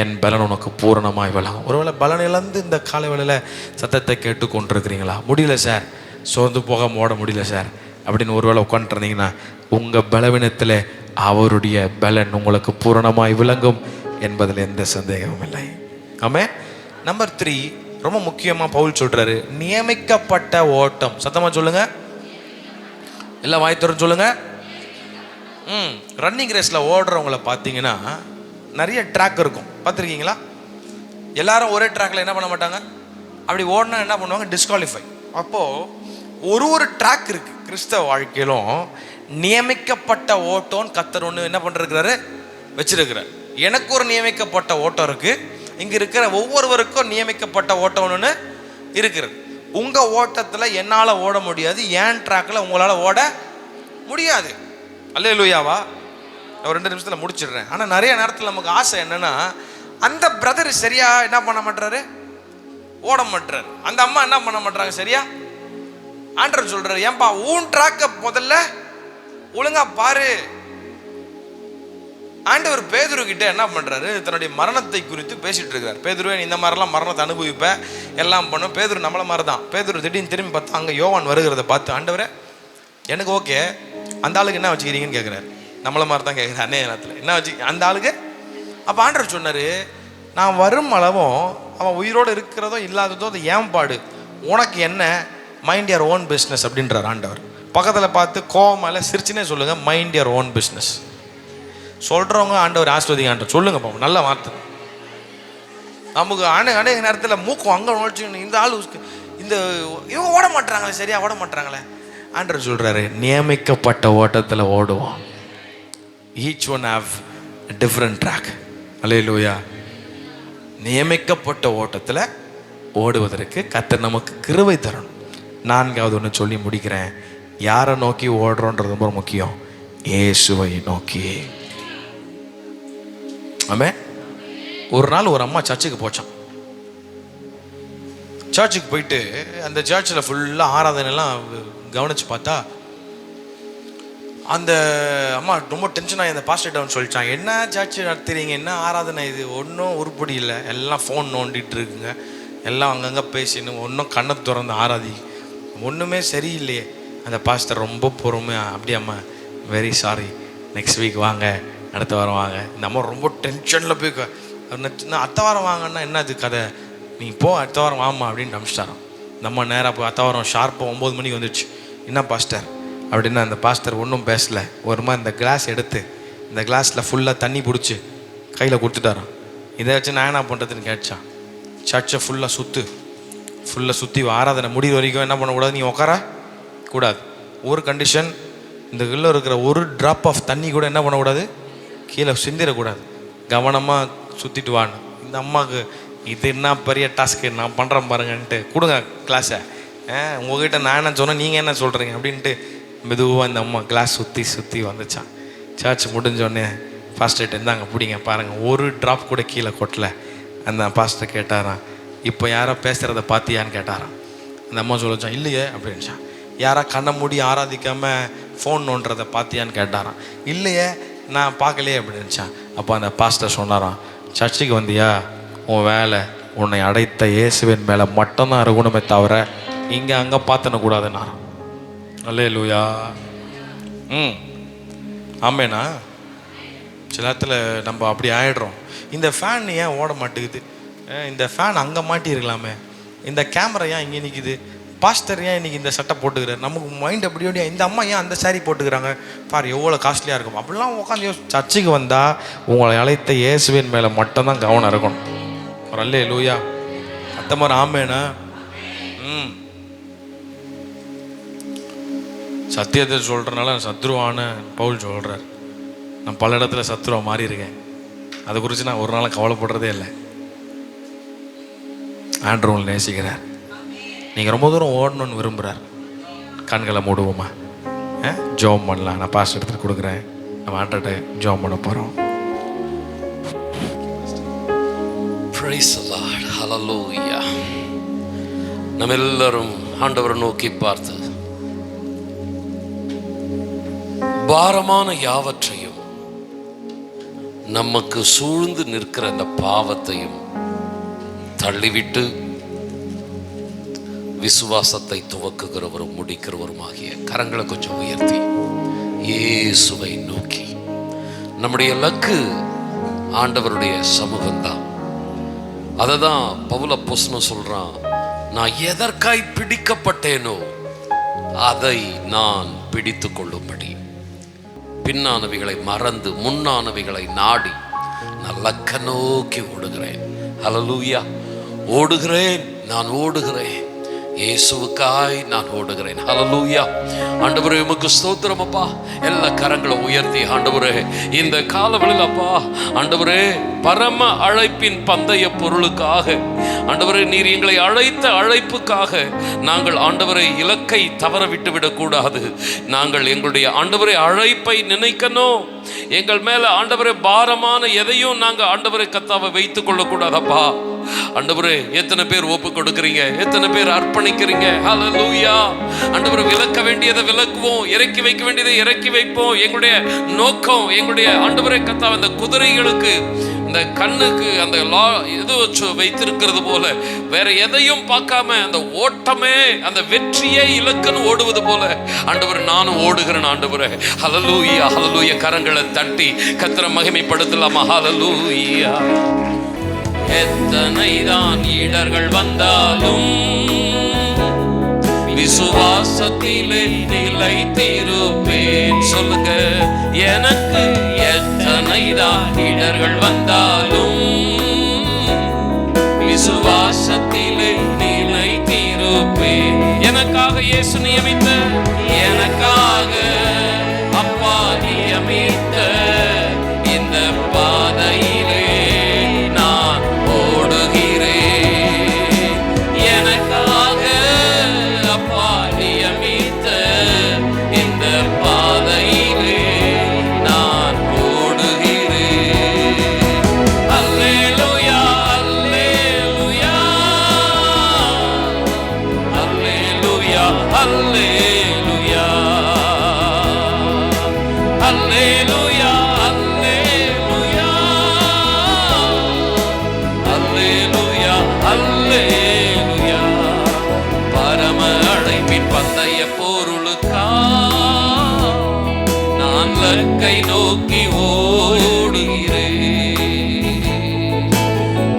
S2: என் பலன் உனக்கு பூரணமாய் விளங்கும். ஒருவேளை பலன் இழந்து இந்த காலை வேளையில் சத்தத்தை கேட்டு கொண்டிருக்கிறீங்களா? முடியல சார், சோர்ந்து போகாமல் ஓட முடியல சார் அப்படின்னு ஒருவேளை உட்காந்துருந்தீங்கன்னா, உங்கள் பலவீனத்தில் அவருடைய பலன் உங்களுக்கு பூரணமாய் விளங்கும் என்பதில் எந்த சந்தேகமும் இல்லை. ஆமென். நம்பர் 3, ரொம்ப முக்கியமாக பவுல் சொல்கிறாரு, நியமிக்கப்பட்ட ஓட்டம். சத்தமாக சொல்லுங்க, எல்லாம் வாய்த்தோறும் சொல்லுங்க. ரன்னிங் ரேஸில் ஓடுறவங்களை பார்த்தீங்கன்னா நிறைய ட்ராக் இருக்கும், பார்த்துருக்கீங்களா? எல்லாரும் ஒரே ட்ராக்ல என்ன பண்ண மாட்டாங்க, அப்படி ஓடினா என்ன பண்ணுவாங்க, டிஸ்குவாலிஃபை. அப்போது ஒரு ட்ராக் இருக்குது. கிறிஸ்தவ வாழ்க்கையிலும் நியமிக்கப்பட்ட ஓட்டம்னு கர்த்தர் ஒன்று என்ன பண்ணிருக்கிறாரு, வச்சிருக்கிறார். எனக்கு ஒரு நியமிக்கப்பட்ட ஓட்டம் இருக்குது, இங்கே இருக்கிற ஒவ்வொருவருக்கும் நியமிக்கப்பட்ட ஓட்டம் ஒன்று இருக்கிறது. உங்கள் ஓட்டத்தில் என்னால் ஓட முடியாது, ஏன் ட்ராக்கில் உங்களால் ஓட முடியாது. அல்லேலூயாவா. நான் 2 நிமிஷத்தில் முடிச்சிடுறேன். ஆனால் நிறைய நேரத்தில் நமக்கு ஆசை என்னென்னா, அந்த பிரதர் சரியா என்ன பண்ண மாட்டாரு, ஓட மாட்டாரு. அந்த அம்மா என்ன பண்ண மாட்டாங்க, சரியா ஆண்டவர் சொல்றாரு, ஏன்பா ஊன் ட்ராக்க முதல்ல ஒழுங்கா பாரு. ஆண்டவர் பேதுரு கிட்ட என்ன பண்றாரு, தன்னுடைய மரணத்தை குறித்து பேசிட்டு இருக்கிறார். பேதுருவே, நீ இந்த மாதிரிலாம் மரணத்தை அனுபவிப்ப, எல்லாம் பண்ணும். பேதுரு நம்மள மாதிரி தான். பேதுரு திடீர்னு திரும்பி பார்த்தா அங்கே யோவான் வருகிறத பார்த்து, ஆண்டவரே எனக்கு ஓகே, அந்த ஆளுக்கு என்ன வச்சுக்கிறீங்கன்னு கேட்குறாரு. நம்மள மாதிரி தான் கேட்குறாரு அன்னைய நேரத்தில், என்ன வச்சு அந்த ஆளுக்கு. அப்போ ஆண்டவர் சொன்னார், நான் வரும் அளவும் அவன் உயிரோடு இருக்கிறதோ இல்லாததோ அது ஏன் பாடு, உனக்கு என்ன, மைண்ட் யுவர் ஓன் பிஸ்னஸ் அப்படின்றார் ஆண்டவர். பக்கத்தில் பார்த்து கோவமால சிரிச்சுனே சொல்லுங்க, மைண்ட் யுவர் ஓன் பிஸ்னஸ். சொல்கிறவங்க ஆண்டவர் ஆஸ்வதிங்க, ஆண்டவர் சொல்லுங்க பாப்போம், நல்ல வார்த்தை. நமக்கு அநேக நேரத்தில் மூக்கம் அங்கே நோச்சு, இந்த ஆள் இந்த இவங்க ஓட மாட்டுறாங்களே, சரியா ஓட மாட்டுறாங்களே. ஆண்டவர் சொல்கிறாரு, நியமிக்கப்பட்ட ஓட்டத்தில் ஓடுவோம். Each one have different track. Hallelujah. நியமிக்கப்பட்ட ஓட்டத்தில் ஓடுவதற்கு கர்த்தர் நமக்கு கிருபை தரணும். நான்காவது ஒன்று சொல்லி முடிக்கிறேன். யாரை நோக்கி ஓடுறோன்றது ரொம்ப முக்கியம், இயேசுவை நோக்கி. ஆமே. ஒரு நாள் ஒரு அம்மா சர்ச்சுக்கு போச்சான். சர்ச்சுக்கு போயிட்டு அந்த சர்ச்சில் ஃபுல்லாக ஆராதனைலாம் கவனித்து பார்த்தா, அந்த அம்மா ரொம்ப டென்ஷனாகி அந்த பாஸ்டர்கிட்ட சொல்லிச்சான், என்ன சர்ச்சு நடத்துறீங்க, என்ன ஆராதனை இது, ஒன்றும் உருப்படி இல்லை, எல்லாம் ஃபோன் நோண்டிகிட்டு இருக்குங்க, எல்லாம் அங்கங்கே பேசின்னு, ஒன்றும் கண்ணை திறந்து ஆராதி, ஒன்றுமே சரியில்லையே. அந்த பாஸ்டர் ரொம்ப பொறுமையாக, அப்படியாம்மா வெரி சாரி, நெக்ஸ்ட் வீக் வாங்க, அடுத்த வாரம் வாங்க. இந்த அம்மா ரொம்ப டென்ஷனில் போய், அடுத்த வாரம் வாங்கன்னா என்ன அது கதை, நீ போ அடுத்த வாரம் வாமா அப்படின்னு அனுப்பிச்சிட்டாரான். நம்ம நேராக போய் அடுத்த வாரம் ஷார்ப்பாக 9 மணிக்கு வந்துடுச்சு. என்ன பாஸ்டர் அப்படின்னா, அந்த பாஸ்டர் ஒன்றும் பேசலை, ஒரு மாதிரி இந்த கிளாஸ் எடுத்து இந்த கிளாஸில் ஃபுல்லாக தண்ணி பிடிச்சி கையில் கொடுத்துட்டாரான். இதை வச்சு நான் என்ன பண்ணுறதுன்னு கேட்டான். சர்ச்சை ஃபுல்லாக சுற்றி ஆராதனை முடிகிற வரைக்கும் என்ன பண்ணக்கூடாது, நீ உட்கார கூடாது. ஒரு கண்டிஷன், இந்த கீழே இருக்கிற ஒரு ட்ராப் ஆஃப் தண்ணி கூட என்ன பண்ணக்கூடாது, கீழே சிந்திடக்கூடாது, கவனமாக சுற்றிட்டு வான்னு. இந்த அம்மாவுக்கு இது என்ன பெரிய டாஸ்க்கு, நான் பண்ணுறேன் பாருங்கன்ட்டு, கொடுங்க கிளாஸை, உங்ககிட்ட நான் என்ன சொன்னேன், நீங்கள் என்ன சொல்கிறீங்க அப்படின்ட்டு மெதுவாக இந்த அம்மா கிளாஸ் சுற்றி வந்துச்சான். சர்ச் முடிஞ்சோடனே பாஸ்டர்கிட்ட இருந்தாங்க, பிடிங்க பாருங்கள், ஒரு ட்ராப் கூட கீழே கொட்டலை. அந்த பாஸ்டர் கேட்டாரான், இப்போ யாரோ பேசுகிறத பார்த்தியான்னு கேட்டாரான். அந்த அம்மா சொல்லிச்சான், இல்லையே அப்படின்ச்சான். யாரா கண்ணை மூடி ஆராதிக்காமல் ஃபோன் நோன்றதை பார்த்தியான்னு கேட்டாரான். இல்லையே நான் பார்க்கலையே அப்படின்ச்சான். அப்போ அந்த பாஸ்டர் சொன்னாரான், சர்ச்சுக்கு வந்தியா, உன் வேலை உன்னை அடைத்த இயேசுவின் மேலே மட்டும்தான் இருக்கணுமே தவிர இங்கே அங்கே பார்த்தனக்கூடாதுன்னா. அல்லேலூயா. ஆமேண்ணா. சில நேரத்தில் நம்ம அப்படி ஆகிடுறோம். இந்த ஃபேன் ஏன் ஓட மாட்டேங்குது, இந்த ஃபேன் அங்கே மாட்டியிருக்கலாமே, இந்த கேமரா ஏன் இங்கே நிற்கிது, பாஸ்டர் ஏன் இன்றைக்கி இந்த சட்டை போட்டுக்கிறார், நமக்கு மைண்ட் அப்படியோடைய இந்த அம்மா ஏன் அந்த சாரீ போட்டுக்கிறாங்க பார், எவ்வளோ காஸ்ட்லியாக இருக்கும் அப்படிலாம் உட்காந்து சர்ச்சுக்கு வந்தால் உங்களை அழைத்த இயேசுவின் மேலே மட்டும்தான் கவனம் இருக்கணும். ஒரு அல்லேலூயா. அத்த மாதிரி ஆமேனா. சத்தியத்தை சொல்கிறனால சத்ருவான பவுல் சொல்கிறார், நான் பல இடத்துல சத்ருவா மாறி இருக்கேன், அதை குறித்து நான் ஒரு நாள் கவலைப்படுறதே இல்லை. ஆண்டவர் உங்களை நேசிக்கிறார், நீங்கள் ரொம்ப தூரம் ஓடணும்னு விரும்புகிறார். கண்களை மூடுவோமா, ஜோம் பண்ணலாம். நான் பாஸ்டர் எடுத்துகிட்டு கொடுக்குறேன், நம்ம ஆண்டர்கிட்ட ஜோம் பண்ண போகிறோம்.
S3: Praise the Lord. Hallelujah. நம்ம எல்லாரும் ஆண்டவரை நோக்கி பார்த்து, பாரமான யாவற்றையும் நமக்கு சூழ்ந்து நிற்கிற அந்த பாவத்தையும் தள்ளிவிட்டு விசுவாசத்தை துவக்குகிறவரும் முடிக்கிறவருமாகிய கரங்களை கொஞ்சம் உயர்த்தி இயேசுவை நோக்கி, நம்முடைய இலக்கு ஆண்டவருடைய சமூகம்தான். அதை தான் பவுல் அப்போஸ்தலன் சொல்றான், நான் எதற்காய் பிடிக்கப்பட்டேனோ அதை நான் பிடித்து கொள்ளும்படி பின்னானவைகளை மறந்து முன்னானவைகளை நாடி நான் லக்க நோக்கி ஓடுகிறேன். ஹல்லேலூயா. ஓடுகிறேன், நான் ஓடுகிறேன், இயேசுவுக்காய் நான் ஓடுகிறேன். ஹல்லேலூயா. ஆண்டவரே உமக்கு ஸ்தோத்திரம் அப்பா. எல்லா கரங்களை உயர்த்தி ஆண்டவரே இந்த காலவெளியில் அப்பா ஆண்டவரே பரம அழைப்பின் பந்தய பொருளுக்காக ஆண்டவரே நீர் எங்களை அழைத்த அழைப்புக்காக நாங்கள் ஆண்டவரை இலக்கை தவற விட்டு விடக்கூடாது. நாங்கள் எங்களுடைய ஆண்டவரை அழைப்பை நினைக்கணும், எங்கள் மேல ஆண்டவரே பாரமான எதையும் நாங்க ஆண்டவரை கத்தாவை வைத்துக் கொள்ளக்கூடாதப்பா. ஆண்டவரே, எத்தனை பேர் ஒப்பு கொடுக்குறீங்க, எத்தனை பேர் அர்ப்பணிக்கிறீங்க. ஹல்லேலூயா. ஆண்டவரே, விலக்க வேண்டியதை விலக்குவோம், இறக்கி வைக்க வேண்டியதை இறக்கி வைப்போம். எங்களுடைய நோக்கம், எங்களுடைய ஆண்டவரை கத்தாவை அந்த குதிரைகளுக்கு இந்த கண்ணுக்கு அந்த எது வைத்திருக்கிறது போல வேற எதையும் பார்க்காம அந்த ஓட்டமே அந்த வெற்றியை இலக்குன்னு ஓடுவது போல ஆண்டவர் நானும் ஓடுகிறேன். ஆண்டவரே, ஹல்லேலூயா, ஹல்லேலூயா. கரங்களை தட்டி கர்த்தரை மகிமைப்படுத்தலாமா? ஹல்லேலூயா. எத்தனை தான் இடர்கள் வந்தாலும் விசுவாசத்திலே நிலைத்திருப்பேன். சொல்லுங்க, எனக்கு எத்தனை தான் இடர்கள் வந்தாலும் விசுவாசத்திலே நிலைத்திருப்பேன். எனக்காக இயேசு நியமித்த, எனக்காக அப்பா நியமித்த இந்த பாதையிலே நான் ஓடுகிறேன். எனக்காக அப்பா நியமித்த இந்த பாதையிலே நான் ஓடுகிறேன். அல்லேலூயா, அல்லேலூயா, அல்லேலூயா, அல்லேலூயா, அல்லேலூயா, அல்லேலூயா, அல்லேலூயா, அல்லேலூயா. பரம அழைப்பின் பந்தய பொருளுக்கா நான் லக்கை நோக்கி ஓடுகிறேன்.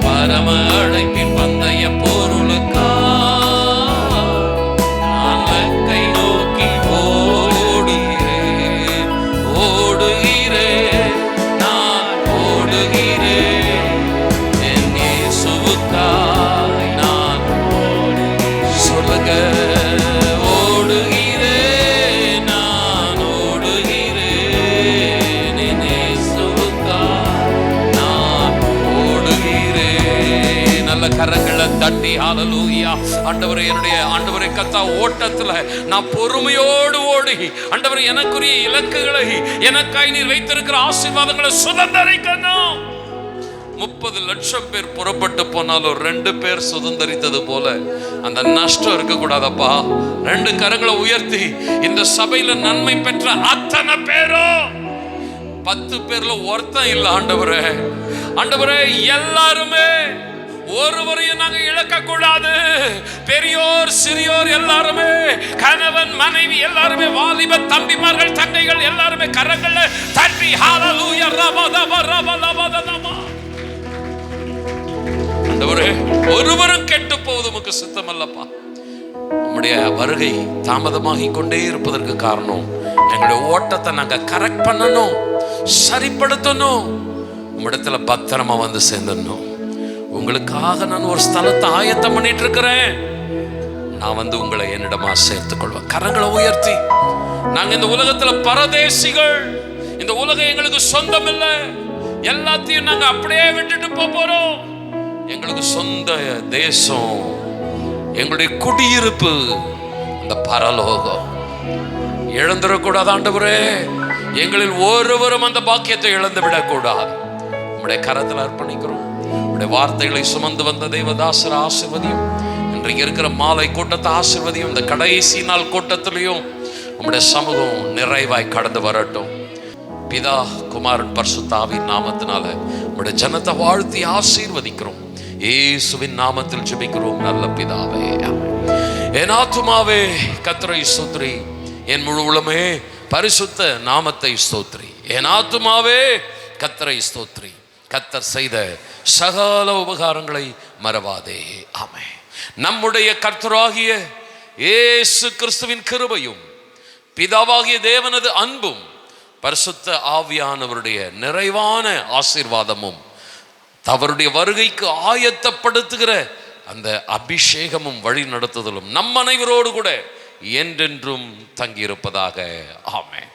S3: பரம அழைப்பின் பந்தய பொருளுக்கா நான் லக்கை நோக்கி ஓடுகிறேன். ஓடுகிறேன், நான் ஓடுகிறேன். என் இயேசுவுக்காய் நான் சொல்லுங்க, ஓடுகிறேன், நான் ஓடுகிறேன். என் இயேசுவுக்காய் நான் ஓடுகிறேன். நல்ல கரங்களை தட்டி ஹல்லேலூயா. ஆண்டவரே, என்னுடைய ஆண்டவரை கத்தா ஓட்டத்துல நான் பொறுமையோடு ஓடி ஆண்டவரே எனக்குரிய இலக்குகளை எனக்காய் நீர் வைத்திருக்கிற ஆசீர்வாதங்களை சுதந்தரிக்கணும். 30 லட்சம் பேர் புறப்பட்டு போனாலும் 2 பேர் சுதந்தரித்தது போல அந்த நஷ்டம் இருக்கக்கூடாதப்பா. 2 கரங்களை உயர்த்தி இந்த சபையில நன்மை பெற்ற அத்தனை பேரும் 10 பேர்ல ஒருத்தன் இல்ல ஆண்டவரே. ஆண்டவரே, எல்லாருமே ஒருவரையும் நாங்க இழக்க கூடாது. பெரியோர் சிறியோர் எல்லாருமே, கணவன் மனைவி எல்லாருமே, வாலிப தம்பிமார்கள் தங்கைகள் எல்லாருமே கரங்களை தட்டி ஹல்லேலூயா. ஆண்டவரே, ஒருவரும் கெட்டு போவது உமக்கு சித்தம் அல்லப்பா. உம்முடைய வருகை தாமதமாகி கொண்டே இருப்பதற்கு காரணம் எங்களுடைய ஓட்டத்தை நாங்க கரெக்ட் பண்ணணும், சரிப்படுத்தணும், உம்மிடத்துல பத்திரமா வந்து சேர்ந்துடணும். உங்களுக்காக நான் ஒரு ஸ்தலத்தை ஆயத்தம் பண்ணிட்டு இருக்கிறேன். நான் வந்து உங்களை என்னிடமா சேர்த்துக் கொள்வேன். கரங்களை உயர்த்தி, நாங்க இந்த உலகத்துல பரதேசிகள், இந்த உலகம் எங்களுக்கு சொந்தம் இல்லை, எல்லாத்தையும் நாங்க அப்படியே விட்டுட்டு போறோம். எங்களுக்கு சொந்த தேசம், எங்களுடைய குடியிருப்பு அந்த பரலோகம். இழந்துடக்கூடாது ஆண்டவரே. எங்களில் ஒருவரும் அந்த பாக்கியத்தை இழந்து விடக்கூடாது. உம்முடைய கரத்தில் அர்ப்பணிக்கிறோம். உம்முடைய வார்த்தைகளை சுமந்து வந்த தேவதாசர் ஆசீர்வதியும். இன்றைக்கு இருக்கிற மாலை கூட்டத்தை ஆசீர்வதியும். இந்த கடைசி நாள் கூட்டத்திலையும் உம்முடைய சமூகம் நிறைவாய் கடந்து வரட்டும். பிதா, குமாரன், பரிசுத்த ஆவியின் நாமத்தினால உம்முடைய ஜனத்தை வாழ்த்தி ஆசீர்வதிக்கிறோம். இயேசுவின் நாமத்தில் ஜெபிக்கிறோம் நல்ல பிதாவே. என் ஆத்துமாவே கர்த்தரை ஸ்தோத்திரி, என் முழு உளமே பரிசுத்த நாமத்தை ஸ்தோத்திரி. என் ஆத்துமாவே கர்த்தரை ஸ்தோத்திரி, கர்த்தர் செய்த சகல உபகாரங்களை மறவாதே. ஆமென். நம்முடைய கர்த்தராகிய இயேசு கிறிஸ்துவின் கிருபையும் பிதாவாகிய தேவனது அன்பும் பரிசுத்த ஆவியானவருடைய நிறைவான ஆசீர்வாதமும் அவருடைய வருகைக்கு ஆயத்தப்படுத்துகிற அந்த அபிஷேகமும் வழி நடத்துதலும் நம் அனைவரோடு கூட என்றென்றும் தங்கியிருப்பதாக. ஆமென்.